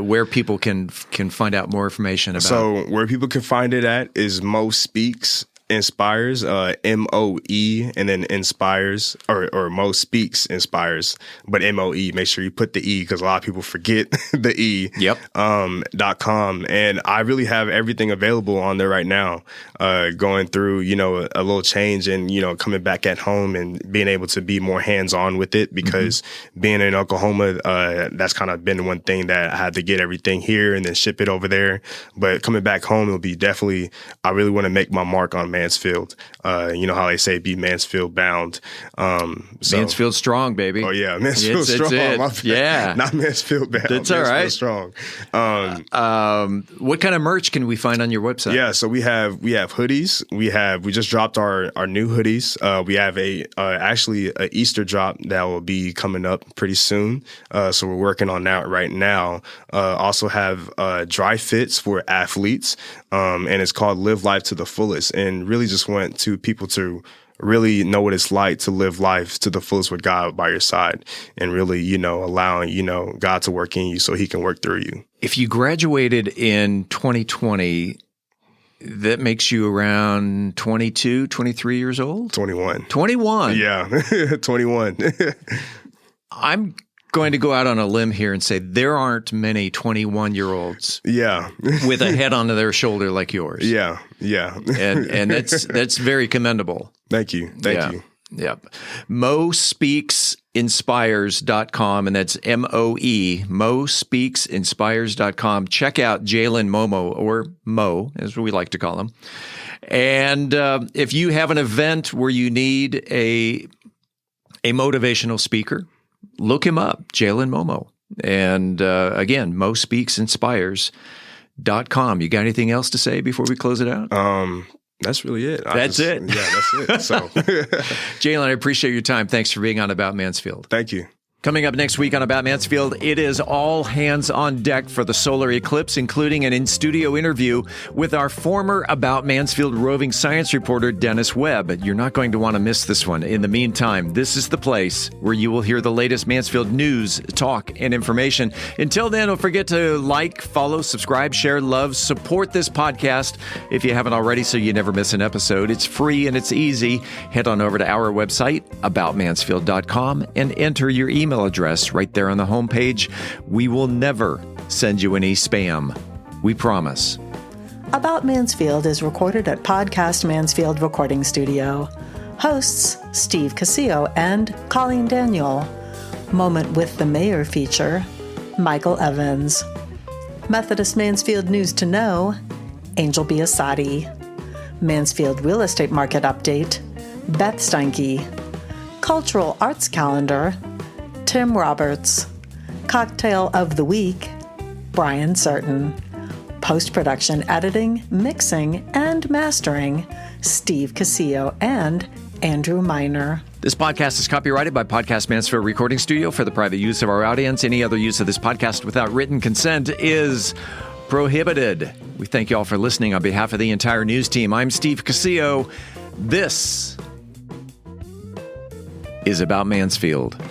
where people can find out more information about. So where people can find it at is Mo Speaks Inspires, MOE, and then Inspires, or Mo Speaks Inspires, but MOE. Make sure you put the E because a lot of people forget the E. Yep. .com, and I really have everything available on there right now. Going through, a little change and coming back at home and being able to be more hands on with it because being in Oklahoma, that's kind of been one thing that I had to get everything here and then ship it over there. But coming back home, it'll be definitely. I really want to make my mark on Mansfield. You know how they say be Mansfield bound. Mansfield strong, baby. Oh yeah, Mansfield strong. Yeah. Not Mansfield bound. That's all right. Strong. What kind of merch can we find on your website? Yeah, so we have hoodies. We just dropped our new hoodies. We have actually a Easter drop that will be coming up pretty soon. So we're working on that right now. Also have dry fits for athletes. And it's called Live Life to the Fullest, and really just want people to really know what it's like to live life to the fullest with God by your side and really, allowing, God to work in you so he can work through you. If you graduated in 2020, that makes you around 22, 23 years old? 21. 21? Yeah, 21. I'm going to go out on a limb here and say there aren't many 21-year-olds with a head on their shoulder like yours. Yeah. And that's very commendable. Thank you. Thank you. Yep. MoSpeaksInspires.com, and that's MOE, MoSpeaksInspires.com. Check out Jalen Momoh, or Mo, as we like to call him. And if you have an event where you need a motivational speaker, look him up, Jalen Momoh. And again, MoSpeaksInspires.com. You got anything else to say before we close it out? That's really it. That's it. Yeah, that's it. So, Jalen, I appreciate your time. Thanks for being on About Mansfield. Thank you. Coming up next week on About Mansfield, it is all hands on deck for the solar eclipse, including an in-studio interview with our former About Mansfield roving science reporter, Dennis Webb. You're not going to want to miss this one. In the meantime, this is the place where you will hear the latest Mansfield news, talk, and information. Until then, don't forget to like, follow, subscribe, share, love, support this podcast if you haven't already so you never miss an episode. It's free and it's easy. Head on over to our website, aboutmansfield.com, and enter your email address right there on the homepage. We will never send you any spam. We promise. About Mansfield is recorded at Podcast Mansfield Recording Studio. Hosts Steve Casillo and Colleen Daniel. Moment with the Mayor feature Michael Evans. Methodist Mansfield News to Know, Angel Biasatti. Mansfield Real Estate Market Update, Beth Steinke. Cultural Arts Calendar, Tim Roberts. Cocktail of the Week, Brian Certain. Post-production editing, mixing, and mastering, Steve Casillo and Andrew Miner. This podcast is copyrighted by Podcast Mansfield Recording Studio for the private use of our audience. Any other use of this podcast without written consent is prohibited. We thank you all for listening on behalf of the entire news team. I'm Steve Casillo. This is About Mansfield.